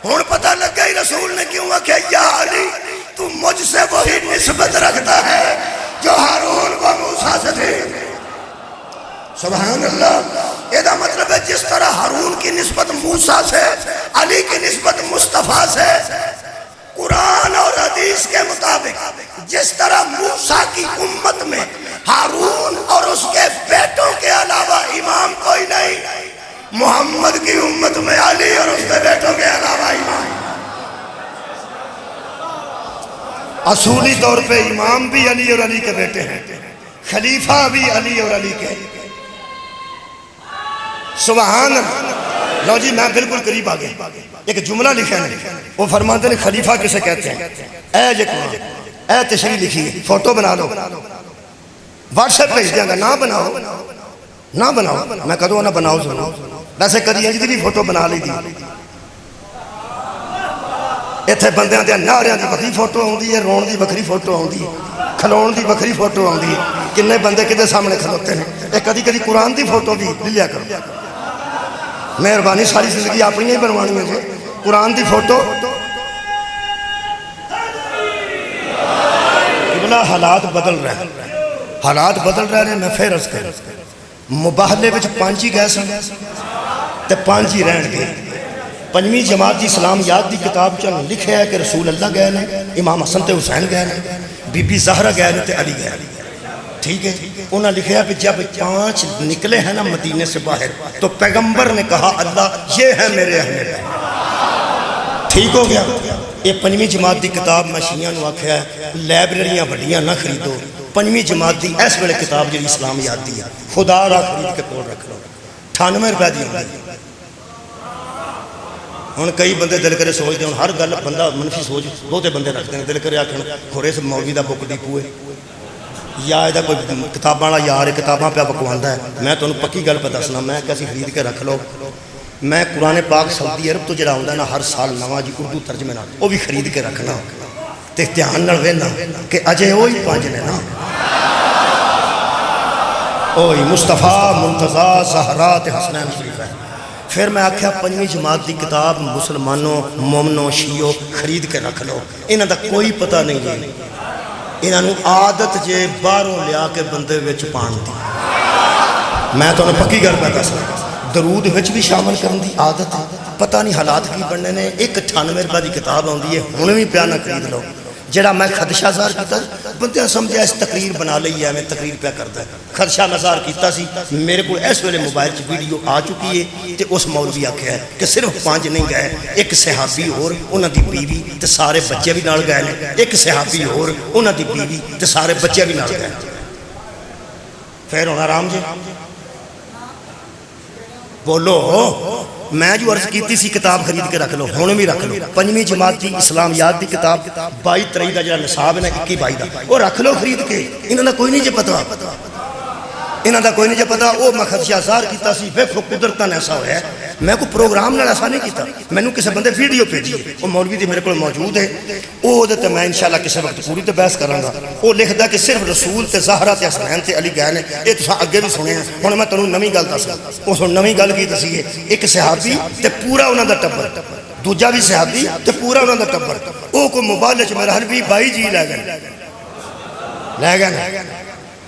ہون پتہ لگ گئی رسول نے کیوں کہ یا علی تو مجھ سے وہی نسبت رکھتا ہے جو ہارون و موسیٰ سے تھے سبحان اللہ یہ دا مطلب ہے جس طرح ہارون کی نسبت موسیٰ سے علی کی نسبت مصطفیٰ سے قرآن اور حدیث کے مطابق جس طرح موسیٰ کی امت میں ہارون اور اس کے بیٹوں کے علاوہ امام کوئی نہیں محمد کی امت میں علی اور اس کے بیٹوں کے علاوہ امام اصولی طور پہ امام بھی علی اور علی کے بیٹے ہیں خلیفہ بھی علی اور علی کے سبحان اللہ لو جی میں بالکل قریب آگے ایک جملہ لکھا ہے وہ فرماتے ہیں خلیفہ کسے کہتے ہیں اے جکوان اے تشریح لکھی فوٹو بنا لو واٹس ایپ بھیج دیا گا نہ بناؤ میں کہتا ہوں نہ بناؤ ضرور ویسے کدی انج دی فوٹو بنا لی دی ایتھے بندیاں دے نعریاں دی بکری فوٹو ہوندی ہے رون دی بکری فوٹو ہوندی ہے کھلون دی بکری فوٹو ہوندی ہے کنے بندے کدے سامنے کھلوتے ہیں اے کدی قرآن دی فوٹو بھی لیا کرو مہربانی ساری زندگی اپنی ہی بنوانی ہے قرآن دی فوٹو حالات بدل رہے ہیں میں پھر عرض کر مباہلے وچ 5 ہی گئے سن تے 5 ہی رہن گئے 5ویں جماعت دی اسلام یاد دی کتاب چ لکھیا ہے کہ رسول اللہ گئے نے امام حسن تے حسین گئے نے بی بی زہرا گئے نے تے علی گئے ٹھیک ہے انہوں نے لکھا کہ جب 5 نکلے ہیں نا مدینے سے باہر تو پیغمبر نے کہا اللہ یہ ہے میرے اہل بیت ٹھیک ہو گیا یہ 5ویں جماعت دی کتاب میں شیعہ نو آکھیا ہے لائبریریاں بڑیاں نہ خریدو 5ویں جماعت دی اس ویلے کتاب جی اسلام یاد دی ہے خدا را خرید کے کول رکھ لو 98 روپے دی ہوندی ہن کئی بندے دل کرے سوچتے ہیں ہر گل بندہ منفی سوچ بہتے بندے رکھتے ہیں دل کرے آکھن کھورے سے مولوی دا بک ڈیپو ہے یا ایدہ کوئی کتاباں والا یار کتاباں پہ بکواندا ہے میں تو پکی گل پہ دسنا میں کیسی خرید کے رکھ لو میں قرآن پاک سعودی عرب تو جڑا ہوندا ہے نا ہر سال نواں جی اردو ترجمے نال وہ بھی خرید کے رکھنا تے دھیان نال وینا کہ اجے وہی 5 نے نا اوہی مصطفیٰ منتظر زہرا تے حسنین شریف ہے پھر میں آکھیا 5ویں جماعت دی کتاب مسلمانوں مومنوں شیعوں خرید کے رکھ لو انہاں دا کوئی پتہ نہیں جی انہوں عادت جے باہروں لیا کے بندے وچ پان دی میں تو انہوں پکی گل پہ دسنا درود وچ بھی شامل کرن دی عادت ہے پتہ نہیں حالات کی بننے نے 98 روپے دی کتاب آندی ہے ہن بھی پیا نہ خرید لو جڑا میں خدشہ ظاہر کیتا بندے سمجھا اس تقریر بنا لئی ہے میں تقریر پہ کردا ہے خدشہ میں ظاہر کیتا سی میرے کو اس ویلے موبائل چ ویڈیو آ چکی ہے تے اس مولوی آکھیا ہے کہ صرف 5 نہیں گئے ایک صحابی اور انہاں دی بیوی تے سارے بچے بھی نال گئے نے ایک صحابی اور انہاں دی بیوی تے سارے بچے بھی نال گئے پھر ہونا رام جی بولو میں جو عرض کیتی سی کتاب خرید کے رکھ لو ہن بھی رکھ لو 5ویں جماعت کی اسلامیات دی کتاب 22-23 دا جڑا نصاب ہے نا 21-22 دا وہ رکھ لو خرید کے انہاں دا کوئی نہیں جے پتہ انہاں دا کوئی نہیں جے پتہ او میں خدشہ ظاہر کیتا سی ویکھو قدرتاً ایسا ہویا ہے میں کوئی پروگرام نال ایسا نہیں کیتا مینوں کسے بندے ویڈیو بھیجی او مولوی دی میرے کول موجود ہے او دے تے میں انشاءاللہ کسے وقت پوری تے بحث کراں گا او لکھدا کہ صرف رسول تے زہرا تے حسنین تے علی گئے نے اے تساں اگے بھی سنے ہیں ہن میں تانوں نویں گل دساں او سن نویں گل کی دسی ہے ایک صحابی تے پورا انہاں دا ٹبر دوجا بھی صحابی تے پورا انہاں دا ٹبر او کو موبائل وچ میرا ہر بھی 22 جی لے گئے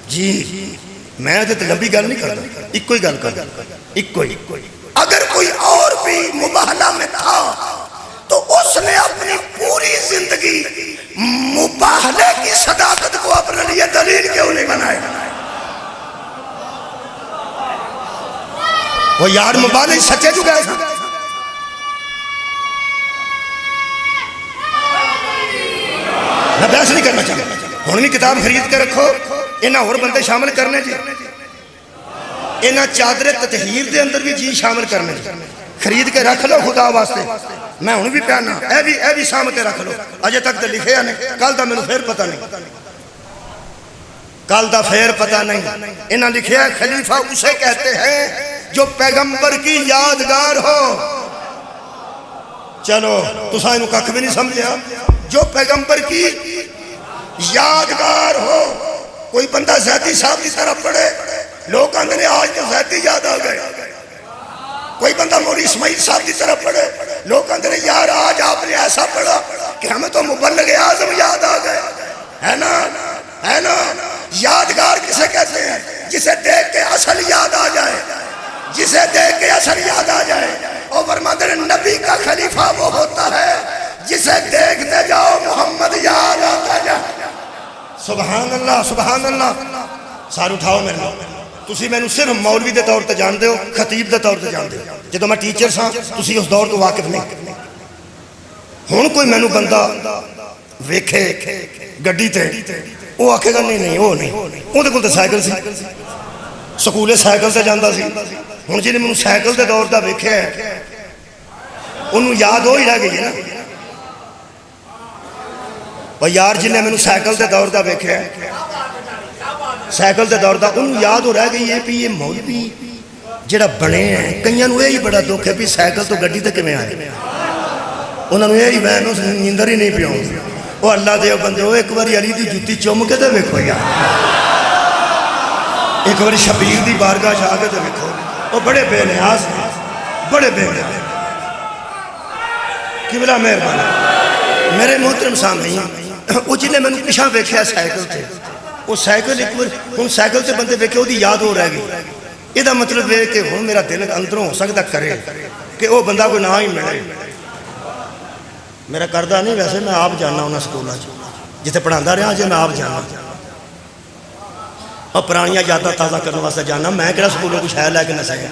جی میں تے لمبی گل نہیں کردا ایک کوئی گل کردا ایک کوئی اگر کوئی اور بھی مباہلہ میں تھا تو اس نے اپنی پوری زندگی مباہلے کی صداقت کو اپنے لیے دلیل کیوں نہیں بنائے وہ یار مباہلے سچے جو گئے تھا میں بحث نہیں کرنا چاہتا ہونی کتاب خرید کے رکھو انہاں اور بندے شامل کرنے جی انہاں چادر تطہیر دے اندر بھی جی شامل کرنے جی خرید کے رکھ لو خدا واسطے میں ہوں بھی پیانا اے بھی سامتے رکھ لو اجے تک تے لکھے نے کل دا میں پھر پتہ نہیں کل دا پھر پتہ نہیں انہاں لکھے ہے خلیفہ اسے کہتے ہیں جو پیغمبر کی یادگار ہو چلو تساں اینو ککھ بھی نہیں سمجھیا جو پیغمبر کی یادگار ہو کوئی بندہ زیدی صاحب کی طرف پڑھے لوگ کہتے ہیں آج تو زیدی یاد آ گئے کوئی بندہ مولی اسماعیل صاحب کی طرف پڑھے لوگ کہتے ہیں یار آج آپ نے ایسا پڑھا کہ ہمیں تو مبلغ اعظم یاد آ گئے ہے نا یادگار کسے کہتے ہیں جسے دیکھ کے اصل یاد آ جائے جسے دیکھ کے اصل یاد آ جائے اور فرماتے ہیں نبی کا خلیفہ وہ ہوتا ہے جسے دیکھتے جاؤ محمد یاد آتا جائے سبحان اللہ سار اٹھاؤ میرے لوگ تسی میں صرف مولوی دے طور تے جان دے ہو خطیب دے طور تے جان دے ہو جدو میں ٹیچر ساں تسی اس دور تو واقف نہیں ہون کوئی میں بندہ ویکھے گڈی تے وہ آکھے گا نہیں وہ نہیں وہ دے کل تے سائیکل سی سکولے سائیکل تے جاندہ سی ہون جی نے میں سائیکل دے دور دا ویکھے ہے انہوں یاد ہو ہی رہ گئی ہے نا اور یار جنہیں میں سائیکل دے دور دا ویکھے ہے سائیکل دے دور دا انہوں یاد ہو رہ گئی ہے کہ یہ مولوی جڑا بنے ہیں کئیاں نو یہی بڑا دکھ ہے بھی سائیکل تو گڈی تے کیویں آئے انہوں نے یہی بہنوں نیندر ہی نہیں پیاؤں وہ اللہ دے بندے ہو ایک باری علی دی جوتی چوم کے تے ویکھو یار ایک باری شبیر دی بارگاہ جا کے تے ویکھو وہ بڑے بے نیاز ہیں بڑے بے نیاز قبلہ مہربانی میرے محترم سامعین وہ جنہیں میں نے پیچھا ویکھیا سائیکل تے وہ سائیکل ایک بار ہن سائیکل تے بندے ویکھے وہ دی یاد ہو رہ گئی یہ دا مطلب ہے کہ ہن میرا دل اندروں ہو سکتا کرے کہ وہ بندہ کوئی نہ ہی ملے میرا کردہ نہیں ویسے میں آپ جاننا ہونا سکولہ جتے پڑھاندہ رہا جے میں آپ جاننا اور پرانیاں یاداں تازہ کرنے واسطے جاننا میں کہڑا سکولوں کو شاید لے کے نہ سکے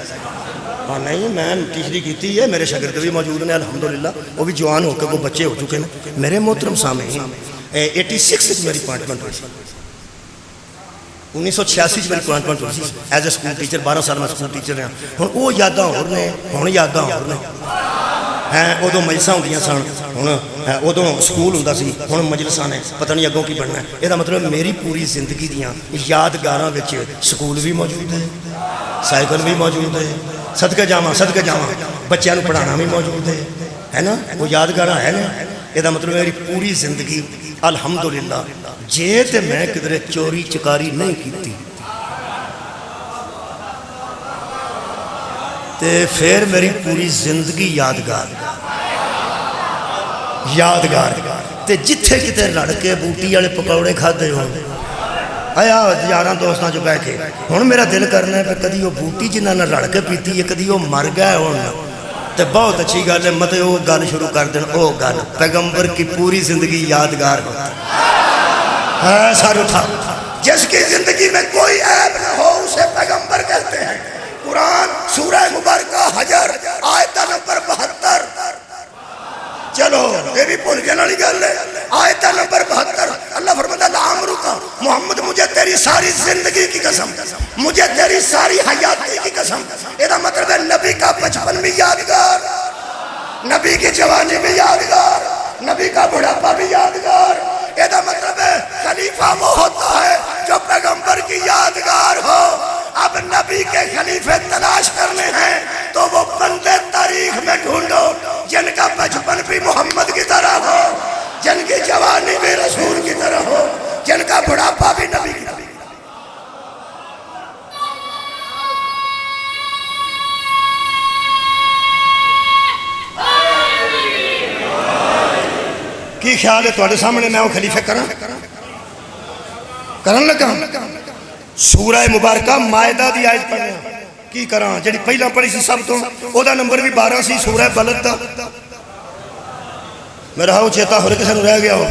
ہاں نہیں میں ٹیچری کیتی ہے میرے شاگرد بھی موجود ہیں الحمدللہ وہ بھی جوان ہو کے وہ بچے ہو چکے ہیں میرے محترم سامعین 86 میری اپوائنٹمنٹ ہوئی 1986 میری اپوائنٹمنٹ ہوئی ایز اے سکول ٹیچر 12 سال میں سکول ٹیچر رہا ہوں وہ یاداں ہو رہے ہیں ہوں یاداں ہو رہے ہیں ادو مجلساں ہوندیاں سن ہوں ادو سکول ہوندا سی ہوں مجلساں نے پتہ نہیں اگوں کی بننا ہے یہ مطلب میری پوری زندگی دیاں یادگاراں وچ سکول بھی موجود ہے سائیکل بھی موجود ہے صدقے جاواں بچیاں نو پڑھانا بھی موجود ہے نا وہ یادگاراں ہے نا یہ مطلب میری پوری زندگی الحمدللہ جے تے میں کدھر چوری چکاری نہیں کیتی تے پھر میری پوری زندگی یادگار تے جتھے کتے لڑ کے بوٹی والے پکوڑے کھادے ہو آیا یاراں دوستاں جو بیٹھ کے ہن میرا دل کرنا ہے کہ کدی وہ بوٹی جنہاں نال لڑ کے پیتی ہے کدی وہ مر گئے ہون تو بہت اچھی گل ہے، مطلب وہ گل شروع کر دیں، وہ گل پیغمبر کی پوری زندگی یادگار ہوتی ہے۔ سر اٹھا، جس کی زندگی میں کوئی عیب نہ ہو اسے پیغمبر کہتے ہیں۔ قرآن سورہ مبارکہ حجر آیت نمبر 72، چلو یہ بھی بھول جانے والی گل ہے، آیت نمبر 72 اللہ فرماتا ہے لعمرک محمد مجھے تیری ساری زندگی کی قسم، مجھے تیری ساری حیاتی کی قسم۔ یہ مطلب ہے نبی کا بچپن بھی یادگار، نبی کی جوانی بھی یادگار، نبی کا بڑھاپا بھی یادگار۔ یہ مطلب ہے خلیفہ وہ ہوتا ہے جو پیغمبر کی یادگار ہو۔ اب نبی کے خلیفے تلاش کرنے ہیں تو وہ بندے تاریخ میں ڈھونڈو جن کا بچپن بھی محمد کی طرح ہو، جن کی جوانی بھی رسول کی طرح ہو، جن کا بڑھاپا بھی نبی کی طرح۔ کی خیال ہے تھوڑے سامنے میں وہ خلیفے کرن لگا؟ سورہ مبارکہ مائدہ دی آیت پڑھنے کی کراں جڑی پہلا پڑھی سی سب تو او دا نمبر بھی 12 سی، سورہ بلد دا میرا ہو چیتا ہو کسے نوں رہ گیا ہو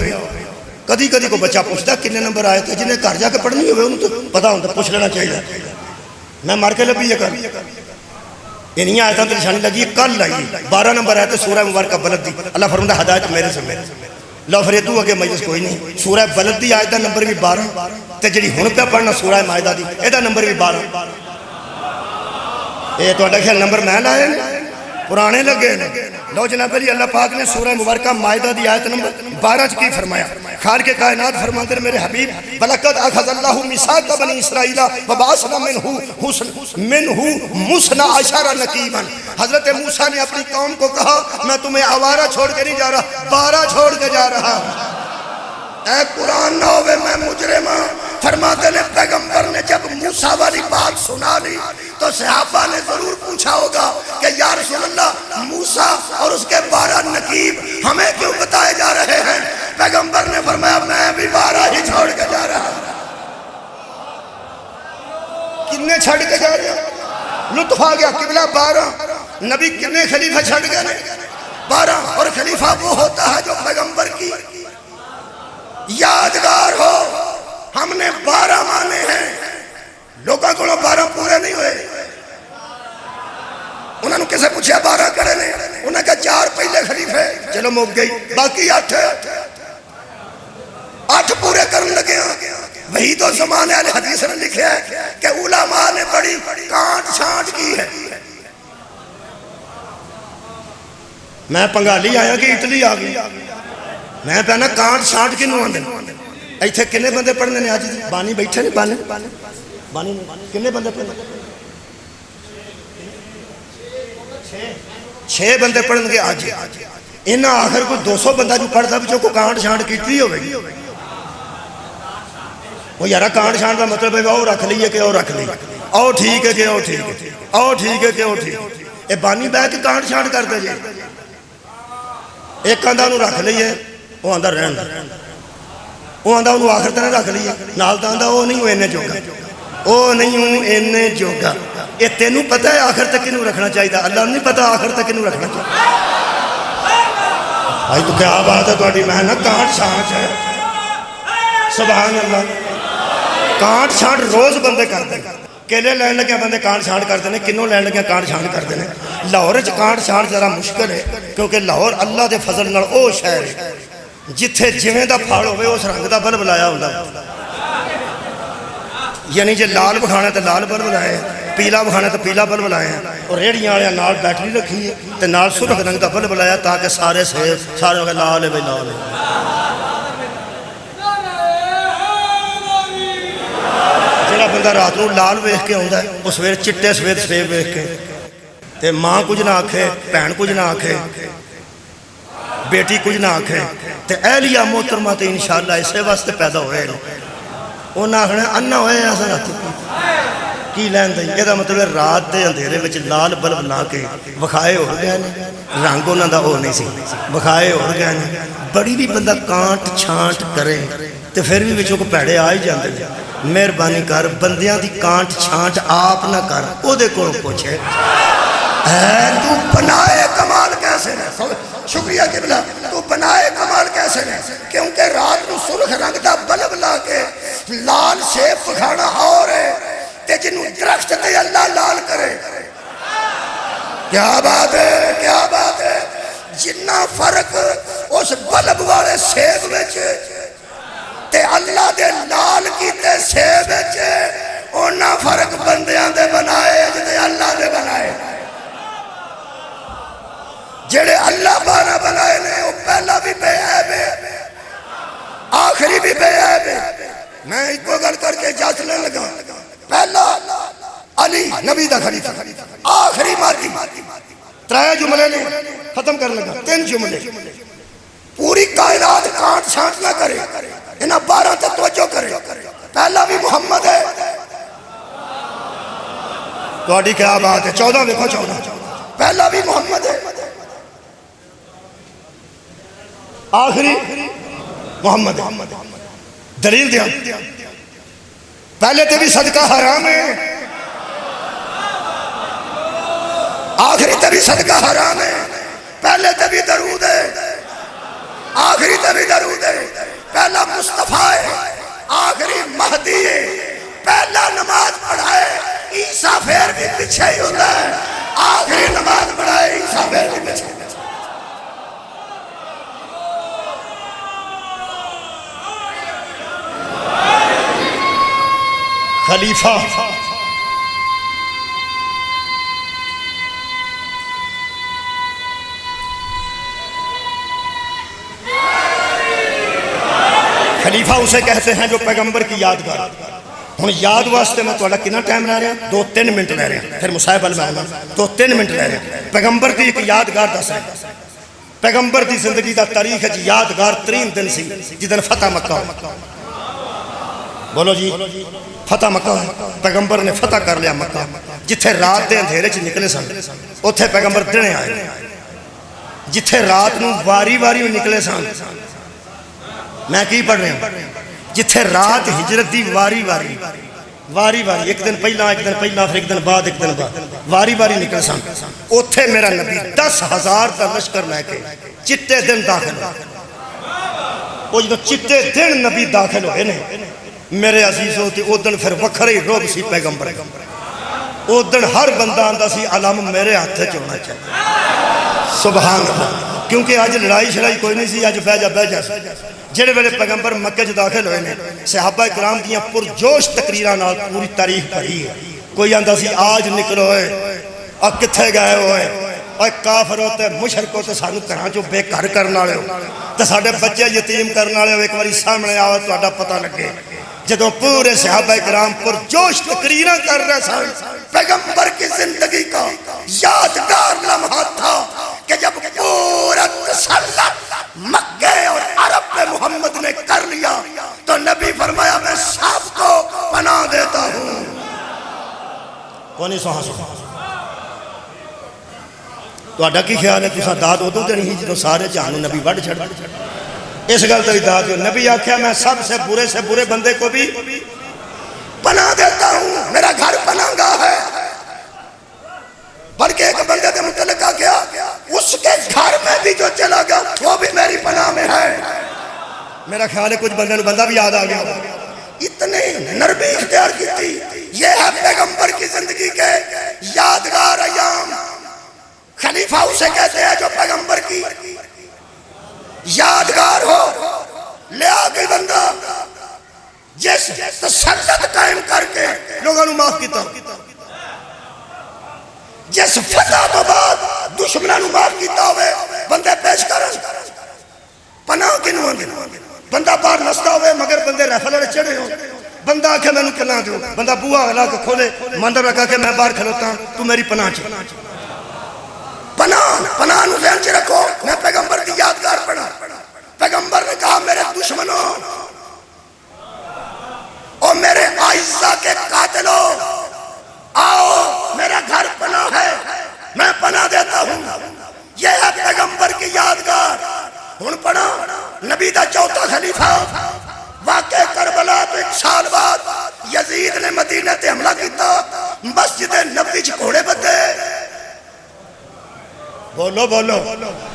کدی کدی کو بچہ پوچھتا کنے نمبر آئے تھے، جنہیں گھر جا کے پڑھنی ہوئے انہوں تو پتا ہوتا پوچھ لینا چاہیے۔ میں مار کے لبی یہ کر انہی آیتاں تے نشانی لگی کل آئی 12 نمبر آئے تھے سورہ مبارکہ بلد دی۔ اللہ فرماتا ہے ہدایت میرے سے میرے لو فریدو اگے مجلس کوئی نہیں۔ سورہ بلد دی آیت دا نمبر بھی 12 تے جڑی ہن پہ پڑھنا سورہ مائدہ دی اے دا نمبر بھی 12۔ اے تہاڈا خیال نمبر میں لائے پرانے لگے نے؟ لو جناب علی اللہ پاک نے سورہ مبارکہ مائدہ دی آیت نمبر 12 کی فرمایا، خالق کائنات فرماتے ہیں میرے حبیب بلقد اخذ اللہ میثاق بنی اسرائیل وبعثنا منہ مثنی عشر نقیبا۔ حضرت موسیٰ نے اپنی قوم کو کہا میں تمہیں آوارہ چھوڑ کے نہیں جا رہا، 12 چھوڑ کے جا رہا۔ اے قرآن نہ ہوئے میں مجرم ہوں۔ فرماتے نے پیغمبر نے جب موسیٰ والی بات سنا لی تو صحابہ نے ضرور پوچھا ہوگا کہ یا رسول اللہ موسیٰ اور اس کے 12 نقیب ہمیں کیوں بتائے جا رہے ہیں؟ پیغمبر نے فرمایا میں بھی 12 ہی چھوڑ کے جا رہا ہوں۔ کتنے چھڑ کے جا رہے ہیں؟ لطف آ گیا قبلہ 12۔ نبی کتنے خلیفہ چھڑ گئے؟ 12۔ اور خلیفہ وہ ہوتا ہے جو پیغمبر کی یادگار ہو۔ ہم نے 12 مانے ہیں، لوگوں کو 12 پورے نہیں ہوئے۔ انہوں نے کسے پوچھا 12 کرے نے؟ انہوں نے کہا 4 پہلے خلیفے چلو مک گئی، باقی 8 پورے کرن لگے ہیں۔ وہی تو زمانے والے حدیث نے لکھے ہے کہ علماء نے بڑی کانٹ چھانٹ کی ہے۔ میں پنگالی آیا کہ اٹلی آ گئی، میں پہنا کانٹ چھانٹ کی نو آندے ایتھے کنے بندے پڑھنے نے آج بانی بیٹھے نے بانی کنے بندے پڑھنے 6 بندے پڑھن گے آج۔ انہاں آخر کوئی 200 بندہ جو پڑھتا بھی جو کو کانٹ چھانٹ کیتی ہوئے گی۔ وہ یارا کانٹ چھانٹ کا مطلب ہے او رکھ لیے کہ او رکھ لیے، او ٹھیک ہے کہ او ٹھیک ہے، او ٹھیک ہے کہ او ٹھیک ہے۔ اے بانی بہ کے کانٹ چھانٹ کر دے جی، ایک آندھا انہوں رکھ لیے وہ آندھا رہن دا، وہ آندھا انہوں آخر تنے رکھ لیے نال دا آندھا وہ نہیں ہوں اینے جوگا، وہ نہیں ہوں اینے جوگا۔ یہ تینوں پتہ ہے آخر تک انہوں رکھنا چاہیے، اللہ نہیں پتہ آخر تک انہوں رکھنا چاہیے۔ بھائی تو کیا بات ہے تھوڑی محنت کانٹ چھانٹ ہے، سبحان اللہ۔ کانٹ چھانٹ روز بندے کرتے ہیں، کیلے لین لگے بندے کانٹ چھانٹ کرتے ہیں، کنوں لین لگے کانٹ چھانٹ کرتے ہیں۔ لاہور چ کانٹ چھانٹ ذرا مشکل ہے کیونکہ لاہور اللہ دے فضل نال او شہر ہے جتھے جویں دا پھاڑ ہوئے اس رنگ دا بلب لایا ہوندا، یعنی جے لال بکھانا تو لال بلب لائے، پیلا بکھانا تو پیلا بلب لائے ہیں، اور ریڑیاں والے نال بیٹری رکھی ہے تے نال سرخ رنگ دا بلب لایا تاکہ سارے سارے لال ہے بھائی لال ہے۔ جڑا بندہ رات نو لال ویکھ کے آندا ہے وہ سویر چٹے سفید سیب ویکھ کے تے ماں کچھ نہ آکھے، بہن کچھ نہ آکھے، بیٹی کچھ نہ آکھے تے اہلیہ محترمہ تے انشاءاللہ اسے واسطے پیدا ہوئے انہاں آکھنا انا ہوئے ایسا رات کی لین دیں۔ یہ مطلب ہے رات دے اندھیرے وچ لال بلب لا کے وکھائے ہو گئے رنگ انہاں دا ہو نہیں سی وکھائے ہو گئے۔ بڑی بھی بندہ کانٹ چھانٹ کرے تے پھر بھی وچوں کو پیڑے آ ہی جاندے ہیں۔ مہربانی کر بندیاں دی کانٹ چھانٹ آپ نہ کر، او دے کول پوچھے تو بنائے کمال کیسے نے؟ شکریہ قبلہ، تو بنائے کمال کیسے نے؟ کیونکہ رات نو سرخ رنگ دا بلب لا کے لال سیب پکھانا اور ہے تے جنوں درخت تے اللہ لال کرے. کیا بات ہے، کیا بات ہے. جنہ فرق اس بلب والے سیب وچ تے اللہ دے لال کیتے سیب وچ، اونا فرق بندیاں دے بنائے جتے اللہ دے بنائے. جڑے اللہ بارہ بنائے نے وہ پہلا بھی بے عیب ہے آخری بھی بے عیب ہے. میں ایک کو گل کر کے جاسنے لگا. پہلا علی نبی دا خلیفہ، آخری مادی. ترائے جملے نے ختم کر لگا. 3 جملے پوری کائنات کانٹ چھانٹ نہ کرے، انہاں 12 تے توجہ کرے. پہلا بھی محمد ہے. تہاڈی کیا بات ہے؟ 14 دیکھو 14. پہلا بھی محمد ہے، آخری محمد ہے. دلیل دیا. پہلے تے بھی صدقہ حرام ہے، آخری تے بھی صدقہ حرام ہے. پہلے تے بھی درود ہے، آخری تے بھی درود ہے. پہلا مصطفیٰ ہے، آخری مہدی ہے. پہلا نماز پڑھائے عیسیٰ پھر بھی پیچھے ہی ہوتا ہے، آخری نماز پڑھائے عیسیٰ پھر بھی پیچھے. خلیفہ خلیفہ اسے کہتے ہیں جو پیغمبر کی یادگار. ہوں یاد واسطے میں تھوڑا کتنا ٹائم رہ رہا؟ 2-3 منٹ رہ رہے ہیں، پھر مصاحب میں آنا. 2-3 منٹ رہ رہے ہیں. پیغمبر کی ایک یادگار دس ہے. پیغمبر کی زندگی دا تاریخ یادگار ترین دن سی جدن فتح مکہ. بولو جی، فتح مکہ. پیغمبر نے فتح کر لیا مکہ. جتھے رات دے اندھیرے چ نکلے سن اتھے پیغمبر دنے آئے. جتھے رات نو واری واری نکلے سن، میں کی پڑھ رہا ہوں، جتھے رات ہجرت دی واری واری ایک دن پہلا ایک دن پہلا پھر ایک دن بعد ایک دن بعد واری واری نکل سن، اتھے میرا نبی 10,000 کا لشکر لے کے چٹے دن داخل ہو. وہ جدو چٹے دن نبی داخل ہوئے نے میرے عزیزوں تے او دن پھر وکھرے روب سی پیغمبر. او دن ہر بندہ آندا سی علم میرے ہاتھ چ ہونا چاہیے. سبحان اللہ. کیونکہ آج لڑائی شڑائی کوئی نہیں سی، آج بہ جا. جڑے ویلے پیغمبر مکہ چ داخل ہوئے نے صحابہ کرام دیاں پرجوش تقریراں نال پوری تاریخ پڑھی ہے. کوئی آندا سی آج نکلو اے اور کتھے گئے ہوئے اور کافر ہوتے مشرک ہوتے سانو گھراں چوں بے گھر کرن والے ہو تے ساڈے بچے یتیم کرن والے ہو. ایک باری سامنے آؤ تہاڈا پتہ لگے. جدوں پورے صحابہ کرام پرجوش تقریراں کر رہے سن، پیغمبر کی زندگی کا یادگار لمحہ تھا کہ جب پورا تسلط مکہ اور عرب میں محمد نے کر لیا تو نبی فرمایا میں سب کو پناہ دیتا ہوں. کونی سوہا تہاڈا کی خیال ہے؟ تساں داد ادوں تے نہیں جدوں سارے جہان نبی وڈ چھڑ. اس گل تے داد جو نبی آکھیا میں سب سے برے بندے کو بھی پناہ دیتا ہوں، میرا گھر پناہ گاہ ہے. بلکہ ایک بندے دے متعلق کیا اس کے گھر میں بھی جو چلا گیا وہ بھی میری پناہ میں ہے. میرا خیال ہے کچھ بندے نے بندہ بھی یاد آ گیا. اتنے نرمی اختیار کی تھی. یہ ہے پیغمبر کی زندگی کے یادگار ایام. خلیفہ اسے کہتے ہیں جو پیغمبر کی یادگار ہو. لیا کوئی بندہ جس تسلط قائم کر کے لوگوں نے معاف کیتا، جس فتح تو بعد دشمنوں نے معاف کیتا ہوئے بندے پیش کرن. پناہ کنوں آندے؟ بندہ باہر نستا ہوئے مگر بندے ریفل والے چڑھے ہو. بندہ آکھے میں نے پناہ دیو، بندہ بوہا ہلا کے کھولے مندر رکھا کہ میں باہر کھلوتا ہوں تو میری پناہ چاہیے. پناہ نو ذہن چ رکھو. میں پیغمبر کی یادگار پڑھا. پیغمبر نے کہا میرے دشمنوں اور میرے اعزاء کے قاتلوں آؤ میرا گھر پناہ ہے، میں پناہ دیتا ہوں. یہ ہے پیغمبر کی یادگار. ہن پڑھا نبی دا چوتھا خلیفہ واقع کربلا تو 1 سال بعد یزید نے مدینہ تے حملہ کیتا. مسجد نبوی چ گھوڑے بدے بولو بولو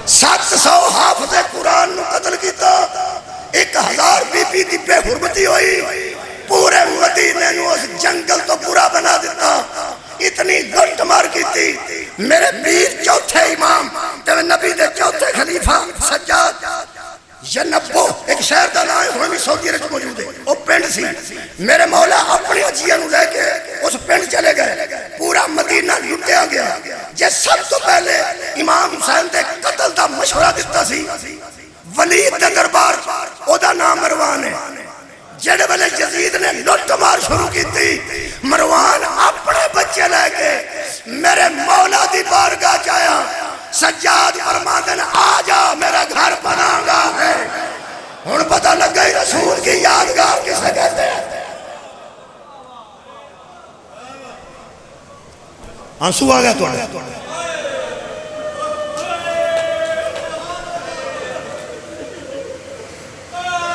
700 حافظ قرآن نو قتل کیتا 1000 بی بی دی بے حرمتی ہوئی پورے مدینے نو اس جنگل تو برا بنا دیتا اتنی لٹ مار کی تھی میرے پیر چوتھے امام تے نبی دے چوتھے خلیفہ سجاد جنبو ایک شہر دا نام ہے ہن بھی سعودی عرب موجود ہے وہ پنڈ سی میرے مولا اپنی اجیاں نو لے کے اس پنڈ چلے گئے پورا مدینہ لٹیا گیا جے سب تو پہلے امام حسین دے قتل دا مشورہ دیتا سی ولید دے دربار او دا نام مروان ہے جڑے والے یزید نے لٹ مار شروع کی تھی مروان اپنے بچے لے کے میرے مولا دی بارگاہ جایا سجاد فرماندن آ جا میرا گھر بناں گا ہے ہن پتہ لگ گئی رسول کی یادگار کسے کہتے ہیں آنسو آ گیا تو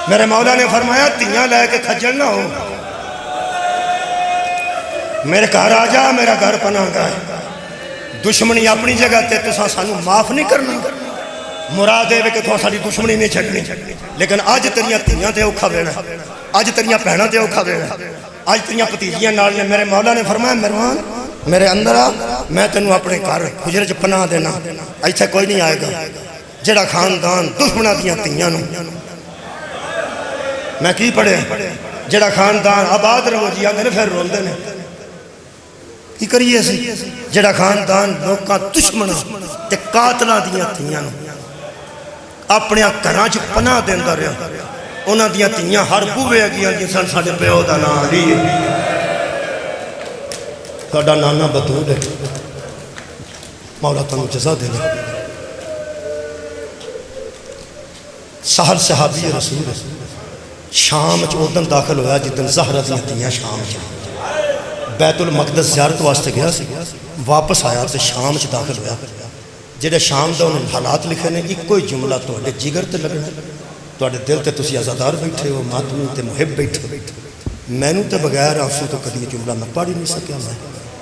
میرے مولا نے فرمایا تیاں لے کے کھجل نہ ہو میرے گھر آ جا میرا گھر پناہ گا ہے دشمنی اپنی جگہ تے تو سانو معاف نہیں کرنا مراد ہے کہ تو ساری دشمنی نہیں چھڑنی لیکن آج تیریاں تیاں تے اوکھا وینا آج تیریاں پہنا تے اوکھا وینا آج تیریاں پتیجیاں نال نے میرے مولا نے فرمایا مروان میرے اندر آ میں تینوں اپنے گھر حجرے چ پناہ دینا ایتھے کوئی نہیں آئے گا جڑا خاندان دشمناں دیاں تیاں نو میں کی پڑھے جڑا خاندان آباد رہو جی آگے پھر روندے نے کی کریے سی جڑا خاندان لوکاں دشمناں تے قاتلاں دیاں تیاں اپنے گھراں چ پناہ دیندا رہیا انہاں دیاں تیاں ہر بوے گیاں جی سن ساڈے پیو دا نام علی ساڈا نانا بطول ہے مولا تانوں جزا دے سہل صحابی رسول ہے شام چودن داخل ہویا جدن زہرہ دیاں شام چ بیت المقدس زیارت واسطے گیا سی واپس آیا تے شام چ داخل ہویا جڑے شام دا انہوں حالات لکھے نے ایک کوئی جملہ توڑے جگر تے لگنا توڑے دل تے تسی عزادار بیٹھے ہو ماتمی تے محب بیٹھے میں نو تے بغیر آنسو تو کدی جملہ میں پڑھ ہی نہیں سکیا میں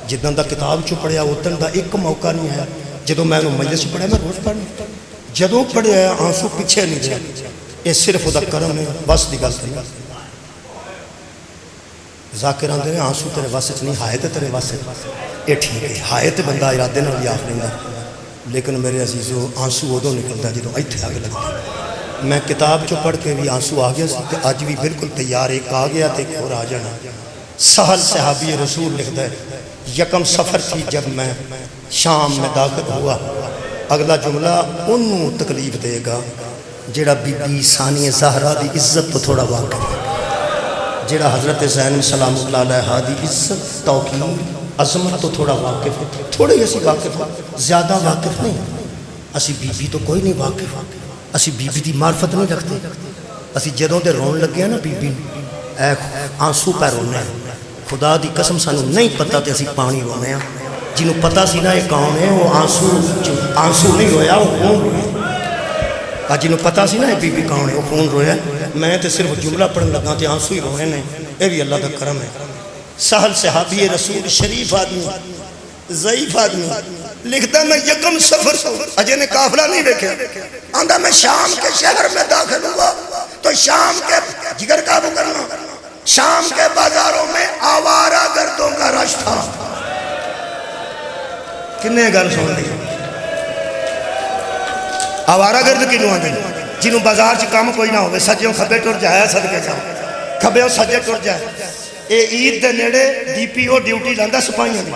جدن دا کتاب چو پڑھیا اتن دا ایک موقع نہیں ہے جدو میں انہوں مجلس پڑھیا میں روز پڑھنے جدو پڑھیا آنسو پیچھے نہیں جائے یہ صرف دا کرم ہے بس دی گل نہیں ذاکر آندے نے آنسو تیرے واسط نہیں ہائے تے تیرے واسط یہ ٹھیک ہے ہائے تے بندہ ارادے نہ لیا آخریں گا لیکن میرے عزیزو آنسو ادو نکلتا جدو ایتھے آگے لگتا میں کتاب چو پڑھ کے بھی آنسو آ گیا سی آج بھی بالکل تیار ایک آ گیا تے ایک اور آ جانا سہل صحابی رسول لکھتا ہے یکم سفر تھی جب میں شام میں داخل ہوا اگلا جملہ انہوں تکلیف دے گا جڑا بی بی ثانی زہرہ دی عزت تو تھوڑا واقف ہے جڑا حضرت زین سلام اللہ علیہ دی عزت توقیر عظمت تو تھوڑا واقف ہے تھوڑے ہی اسی واقف ہے زیادہ واقف نہیں اسی بی بی تو کوئی نہیں واقف اسی بی بی دی معرفت نہیں رکھتے اسی جدوں دے رون لگے ہیں نا بی بی اے آنسو پہ رونے ہیں خدا دی قسم سانو نہیں پتہ تے اسی پانی رونے ہیں جنہوں پتہ سی نا یہ کون ہے وہ آنسو نہیں رویا وہ خون رویا جنہوں پتہ سی نا یہ بی بی کون ہے وہ خون رویا میں تے صرف جملہ پڑھن لگا تے آنسو ہی رونے نے اے بھی اللہ دا کرم ہے سہل صحابی رسول شریف آدمی ضعیف آدمی لکھتا میں یکم سفر اجے نے قافلہ نہیں دیکھا آندہ میں شام کے شہر میں داخل ہوا تو شام کے جگر قابو کرنا شام کے بازاروں میں آوارہ گردوں کا رش تھا کنے گل سن دی آوارہ گرد کنوں آندے جنہوں بازار چ کام کوئی نہ ہوئے سجیوں کھبے ٹر جائے صدقے جاؤ کھبے سجے ٹر جائے اے عید دے نیڑے ڈی پی او ڈیوٹی لاندہ سپاہیاں دی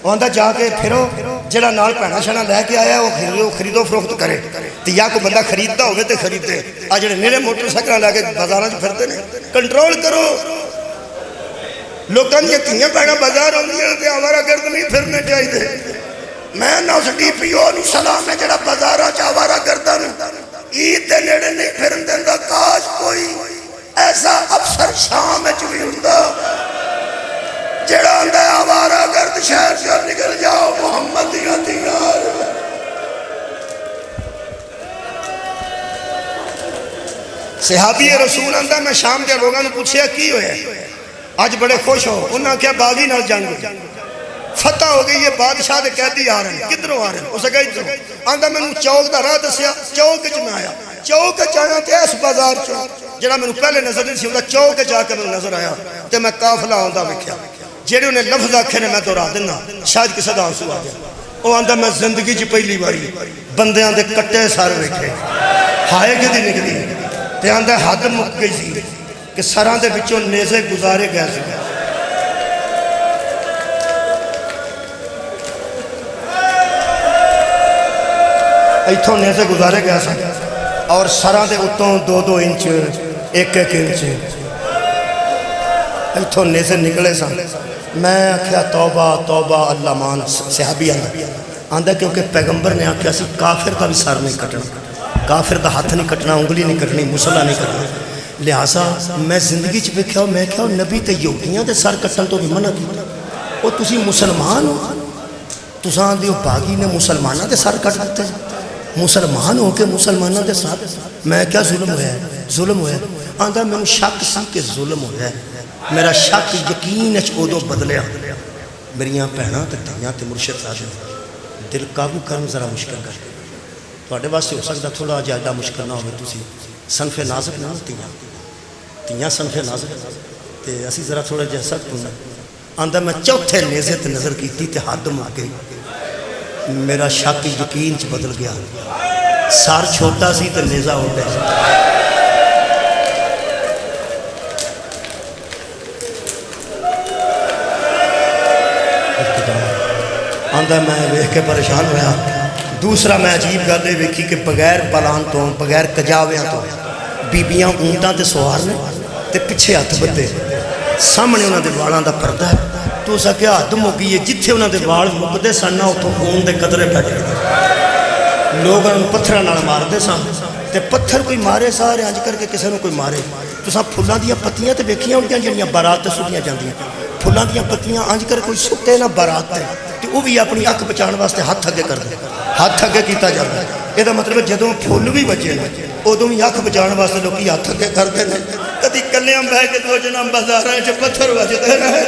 وہ آندہ جا کے پھرو جڑا نال پہنا شنا لے کے آیا وہ خرید و فروخت کرے تو یا کو بندہ خریدتا ہوئے تو خریدتے آج جڑے نیڑے موٹر سائیکل لے کے بازاراں چ پھرتے نے کنٹرول کرو لوکاں دی کیاں پہنا بازار ہوندیاں تے آوارہ گرد نہیں پھرنے چاہیے میں نہ اس ڈی پی او نو سلام ہے جڑا بازاراں چ آوارہ گرداں عید دے نیڑے نہیں پھرن دیندا کاش کوئی ایسا افسر شام وچ بھی ہوندا جڑا آندا آوارہ گرد شہر سے نکل جاؤ محمد دیاں دیار صحابی رسول آندا میں شام دے لوگاں نوں پوچھیا کی ہویا آج بڑے خوش ہو انہاں کیا باغی نال جنگ فتح ہو گئی ہے، بادشاہ دے قیدی آ رہے ہیں، کدھروں آ رہے ہیں؟ اسے کہا ادھروں آندا میں چوک دا راہ دسیا، چوک وچ میں آیا، چوک وچ آیا تے اس بازار چ جڑا میں پہلے نظر نہیں سی ہوندا، چوک وچ آ کے میں نظر آیا تے میں قافلہ آندا ویکھیا، جڑے انہیں لفظ آکھے نے میں دہرا دینا شاید کسے دا آنسو آ گیا۔ وہ آندا میں زندگی چ پہلی باری بندیاں دے کٹے سر ویکھے، ہائے کدی نکلی تے آندا حد مک گئی سی کہ سراں دے وچوں نیزے گزارے گئے سی۔ ایتھوں نیزے گزارے گئے سی اور سراں دے اتوں 2-2 انچ 1-1 انچ ایتھوں نیزے نکلے سن۔ میں آکھیا توبہ توبہ اللہ مان، صحابی آندا کیونکہ پیغمبر نے آکھیا سی کافر دا بھی سر نہیں کٹنا، کافر دا ہاتھ نہیں کٹنا، انگلی نہیں کٹنی، مسلح نہیں کرنا۔ لہٰذا میں زندگی چ ویکھیا، میں کہا نبی تے یہودیاں دے سر کٹن تو بھی منع کیتا، او تسی مسلمان ہو، تساں دیو باغی نے مسلماناں دے سر کٹ دتے، مسلمان ہو کے مسلمانوں دے ساتھ۔ میں کیا ظلم ہوا ہے؟ ظلم ہوا ہے؟ آندا میں شک سی کہ ظلم ہوا ہے، میرا شک یقین ادو بدلیا۔ میریاں بھیناں تے دھیاں تے مرشد صاحب دل قابو کرنا ذرا مشکل کر کے تواڈے واسطے ہو سکتا تھوڑا جہا ایڈا مشکل نہ ہوے، تسی صنف نازک نہ تیاں صنف نازک تے اسی ذرا تھوڑا جہا سخت ہونا۔ آندا میں چوتھے نیزے تے نظر کیتی تے حد مک گئی، میرا شک یقین چ بدل گیا، سر چھوٹا سی تے نیزہ ہو گیا۔ آندا میں ویکھ کے پریشان ہویا۔ دوسرا میں عجیب گل یہ ویکھی کہ بغیر پلان تو بغیر کجاویاں تو بیبیاں اونٹاں تے سوار نے تے پیچھے ہاتھ بدھے، سامنے انہاں دے والاں دا پردہ ہے۔ تو اسا کہ حد مکی ہے، جتھے انہاں دے وال مکدے سن نہ اتھوں خون دے قطرے پہ ڈردے، لوگ انہاں پتھراں نال ماردے سن تے پتھر کوئی مارے سارے انج کر کے کسے نوں کوئی مارے۔ تساں پھلاں دیاں پتیاں تے ویکھیاں ہوندیاں جڑیاں بارات تے سٹیاں جاندیاں، پھلاں دیاں پتیاں انج کر کوئی سٹے نہ بارات تے تے وہ بھی اپنی اکھ بچاؤن واسطے ہاتھ اگے کر دے، ہاتھ اگے کیتا جاتا ہے۔ یہ مطلب جدوں پھل بھی بچے نا ادوں بھی اکھ بچاؤن واسطے لوگ ہاتھ اگے کرتے ہیں۔ کدی کلیاں بہ کے دو جناب بازاراں چ پتھر وجدے رہے،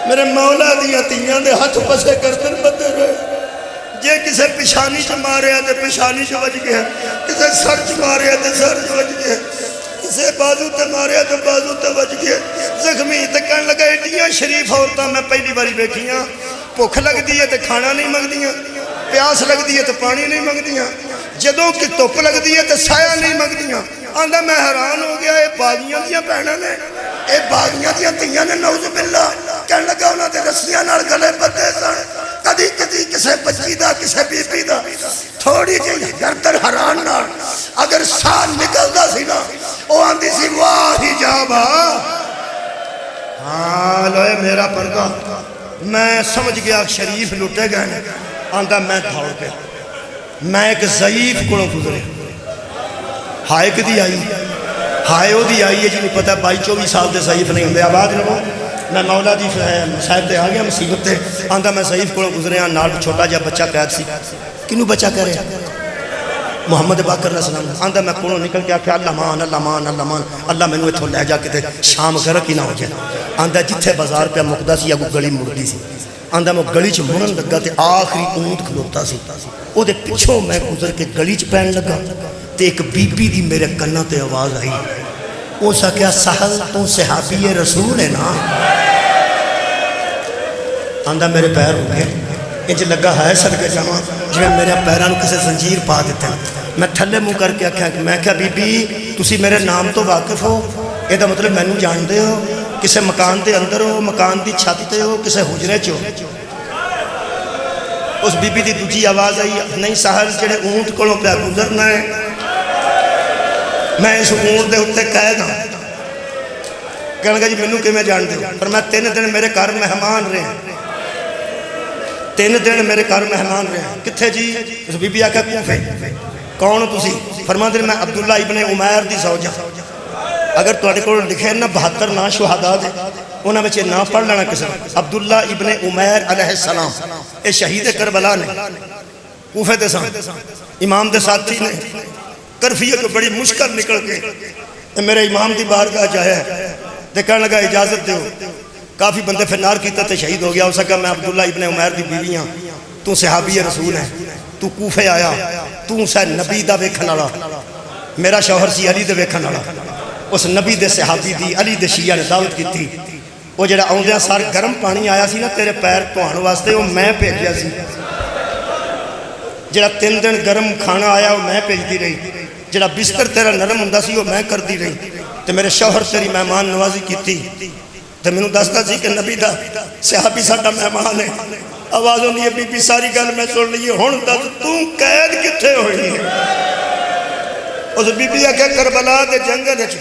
میرے مولا دیاں تیاں دے ہاتھ پسے کرتے بدے رہے۔ جے کسے پیشانی چ ماریا تے پیشانی چ وج گیا، کسے سر چ ماریا تے سر چ وج گیا، کسے بازو تے ماریا تے بازو تے وج گیا، زخمی تے کہن لگا ایڈیاں شریف عورتاں میں پہلی باری ویکھیاں، بھوک لگدی ہے تے کھانا نہیں منگدیاں، پیاس لگدی ہے تے پانی نہیں منگدیاں، جدوں کہ دھوپ لگدی ہے تے سایہ نہیں منگدیاں۔ آندا میں حیران ہو گیا، اے باغیاں دیاں بہناں نے، اے باغیاں دیاں تیاں نے، نعوذ باللہ۔ کہن لگا انہاں دے رسیاں نال گلے بدھے سن، کدی کدی کسے بچی دا کسے بی بی دا تھوڑی جہی گردن حران نال اگر سال نکلدا سی نا او آندی سی واہ حجابا۔ ہاں لوئے میرا پردہ، میں سمجھ گیا شریف لٹے گئے۔ آندا میں دھوڑ پہ میں ایک ضعیف کو گزرے، ہائے کدی آئی، ہائے وہ دی آئی ہے جنہیں پتہ 22-24 سال دے ضعیف نہیں ہوندے۔ آواز لگو، میں مولا دی صاحب تے آ گیا مصیبت تے۔ آندا میں ضعیف کو گزرے ہاں، نال چھوٹا جا بچہ قید سی۔ کنوں بچہ کہہ رہے محمد باقر علیہ السلام۔ آندا میں کونوں نکل کے آکھیا اللہ مان اللہ مان اللہ مان، اللہ میں نو اتھوں لے جا کے شام غرق ہی نہ ہو جائے۔ آندا جتھے بازار پہ مکدا سی اگوں گلی مڑدی سی، آندا میں گلی چ مڑن لگا تے آخری اونٹ کھلوتا سی، او دے پچھوں میں گزر کے گلی چ پین لگا تے ایک بی بی دی میرے کناں تے آواز آئی، او سا کیا سہل تو صحابی رسول ہے نا؟ آندا میرے پیر ہو گئے، انج لگا ہے صدقے جاواں جویں میرے پیراں نوں کسے زنجیر پا دتا۔ میں تھلے منہ کر کے آکھیا، میں کہا بی بی تسی میرے نام تو واقف ہو؟ یہ دا مطلب مینوں جاندے ہو؟ کسے مکان دے اندر ہو، مکان دی چھت تے ہو، کسے حجرے چ ہو؟ اس بی بی دی دوجی آواز آئی، نہیں سہل جڑے اونٹ کولوں پیا گزرنا ہے، میں اس اونٹ دے اوتے قید ہاں۔ کہنے لگا جی مینوں کیویں جاندے ہو؟ پر میں 3 دن میرے گھر مہمان رہے ہیں، 3 دن میرے گھر مہمان رہے ہیں۔ کتھے جی؟ اس بی بی آکھیا کوفے۔ کون تسی؟ فرماندے میں عبداللہ ابن عمیر دی زوجہ۔ اگر تواڈے کول لکھے نا 72 نا شہداء دے، انہاں وچ نام پڑھ لینا کسے، عبداللہ ابن عمیر علیہ السلام، اے شہید کربلا نے، کوفے دے سن، امام دے ساتھی نے۔ کرفیت کو بڑی مشکل نکل کے میرے امام دی بارگاہ جایا تے کہنے لگا اجازت دیو، کافی بندے پھر نار کیتا تے شہید ہو گیا. اس کہا میں عبداللہ ابن عمیر دی بیوی ہاں, تو صحابی رسول ہے, تو کوفے آیا, تو سہ نبی دا ویکھن والا, میرا شوہر سی علی دے ویکھن والا. اس نبی دے صحابی دی علی دے شیعہ نے دعوت کیتی. وہ جڑا آؤندیاں سار گرم پانی آیا سی نا تیرے پیر دھوان واسطے, وہ میں بھیجیا سی. جڑا 3 دن گرم کھانا آیا وہ میں بھیجتی رہی. جڑا بستر تیرا نرم ہوندا سی وہ میں کردی رہی. تے میرے شوہر تیری مہمان نوازی کیتی. تے مینوں دسدا سی کہ نبی دا صحابی ساڈا مہمان ہے. آواز ہونی ہے بی بی ساری گل میں سن لئی, ہن دس تو قید کتھے ہوئی ہے؟ اس بی بی آکھیا کربلا دے جنگل وچ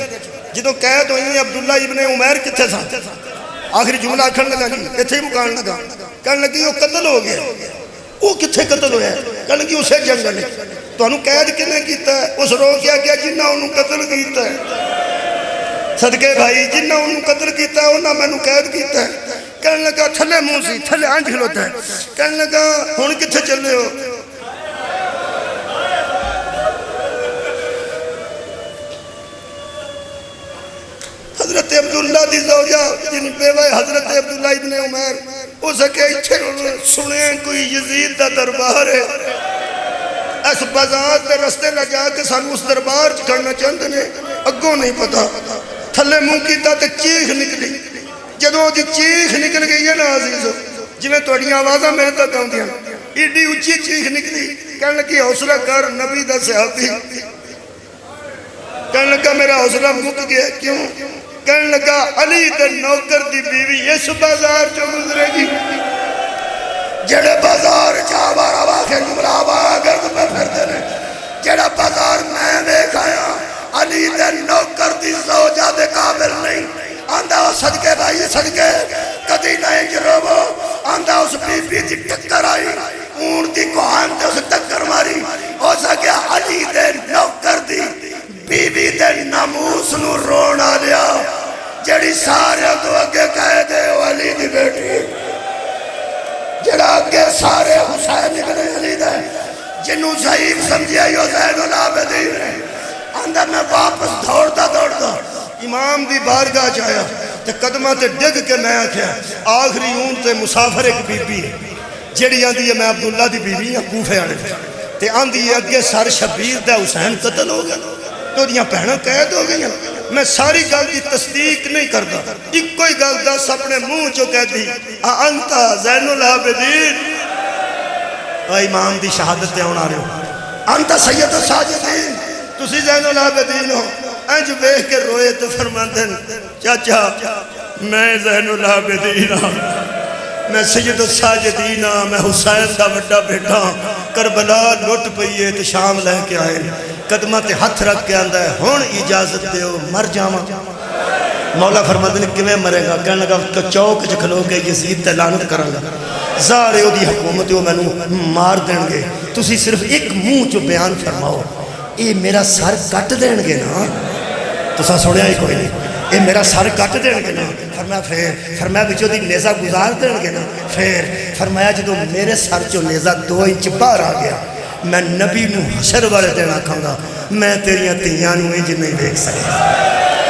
جدوں قید ہوئی عبداللہ ابن عمیر کتھے سن؟ آخری جملہ آکھن لگا جی ایتھے ہی مکان لگا. کہن لگی وہ قتل ہو گیا. وہ کتھے قتل ہویا ہے؟ کہن لگی اسے جنگل ہے. تانوں قید کنے کیتا ہے؟ اس روکیا گیا جنہاں انہوں قتل کیتا ہے. صدقے بھائی جنہاں انہوں قتل کیتا ہے انہاں مینوں قید کیتا ہے. کہنے لگا تھلے منہ سی, تھلے آنج کھلوتا ہے. کہنے لگا ہن کتھے چلے ہو؟ حضرت عبداللہ دی زوجہ جن بیوہ حضرت عبداللہ ابن عمیر ہو سکے اتھے سنے کوئی یزید دا دربار ہے, اس بازار دے رستے نہ جا کے سانو اس دربار کرنا چاہتے ہیں. اگوں نہیں پتا. تھلے منہ کیتا تے چیخ نکلی. جدوں دی چیخ نکل گئی ہے نا عزیزو, جویں تہاڈیاں آوازاں میرے تک آوندیاں, ایڈی اچھی چیخ نکلی. کہنے لگی حوصلہ کر نبی دا صحابی. کہنے لگا میرا حوصلہ مک گیا. کیوں؟ کہنے لگا علی دے نوکر دی بیوی اس بازار جو گزرے گی. جڑے بازار چاوار آواخر جملہ آواگر پہ پھرتے نے, جڑا بازار میں دیکھ آیا علی دے نوکر دی زوجہ دے قابل نہیں. آندھا صدقے بھائی صدقے کدی نہیں جروبو. آندھا اس بی بی دی ٹکر آئی, اون دی کوہان تے اس ٹکر ماری. ہو سکیا علی دے نوکر دی بی بی دے ناموس نو رونا لیا. جڑی سارے تو اگے کہہ دے علی دی بیٹی, جڑا اگے سارے حسین نکلے علی دے, جنہوں ضعیف سمجھیا یو زین العابدین ہے. آندھا میں واپس دوڑتا دوڑتا امام دی بارگاہ جایا تے قدمہ تے ڈگ کے میں آکھیا آخری اون تے مسافر ایک بی بی جڑی آندھی ہے میں عبداللہ دی بی بی ہاں کوفے آنے تے آندھی ہے اگے سر شبیر دا حسین قتل ہو گیا, تو دیاں پہنوں قید ہو گئی. میں ساری گل کی تصدیق نہیں کرتا, ایک کوئی گل دس اپنے منہ چو کہہ دی انتا زین العابدین. امام دی شہادت تے ہونا رہے ہو, انتا سید الساجدین, تسی زین العابدین ہو. انج بیخ کے روئے تو فرماندن چاچا میں زین العابدین ہوں, میں سید الساجدین ہوں, میں حسین دا بڑا بیٹا ہوں. کربلا لٹ پئیے تو شام لے کے آئے, قدمہ تے ہتھ رکھ کے آندہ ہے ہون اجازت دے ہو مر جاواں. مولا فرماندن کیویں مرے گا؟ کہنے لگا چوک چ کھلو کے یزید تے لعنت کراں گا, ظاہر دی حکومت وہ مینوں مار دین گے. تسی صرف ایک منہ چ بیان فرماؤ, اے میرا سر کٹ دین گے نا؟ تسا سنیا ہی کوئی نہیں, اے میرا سر کٹ دین گے نا؟ فرمایا پھر, فرمایا بچوں دی نیزہ گزار دین گے نا؟ پھر فرمایا جدو میرے سر چو نیزہ 2 انچ باہر آ گیا میں نبی نو حشر والے دینا کھاؤں گا, میں تیریاں تیاں نو انج نہیں دیکھ سکیا.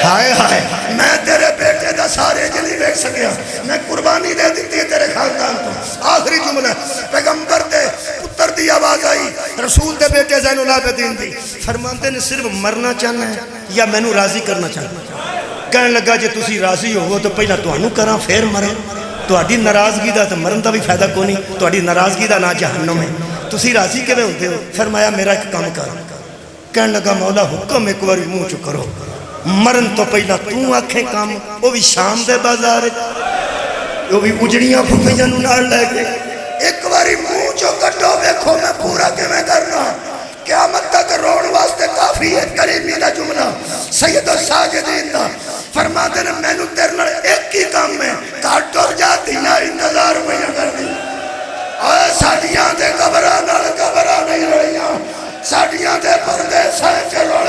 ہائے ہائے میں تیرے بیٹے دا سارے انج نہیں دیکھ سکیا, میں قربانی دے دیتی ہے تیرے خاندان کو. آخری جملہ پیغمبر دے پتر دی آواز آئی, رسول دے بیٹے زین العابدین دی, فرماتے نے صرف مرنا چاہنا ہے یا میں نو راضی کرنا چاہنا. کہنے لگا جے تسی راضی ہو تو پہلا تانوں کراں پھر مراں. تہاڈی ناراضگی دا تے مرن دا بھی فائدہ کوئی نہیں, تہاڈی ناراضگی دا نا جہنم ہے. تسی راضی کیویں ہوندے ہو؟ فرمایا میرا ایک کام کر. کہنے لگا مولا حکم ایک بار منہ چ کرو, مرن تو پہلا تو آکھیں کام, وہ بھی شام دے بازار, وہ بھی اجڑیاں پھپھیاں نوں نال لے کے. ایک باری منہ چ کڈو ویکھو میں پورا کیویں کرنا. قیامت تک رون واسطے کافی ہے کریمی دا جملہ سید الساجدین دا. فرماتے نے میں نو تیرے نال ایک ہی کام میں کاٹ ٹر جاتی نہ انتظار پہ کر دی. اے ساڈیاں دے قبراں نال قبراں نہیں رلیاں, ساڈیاں دے پردے سہ چلو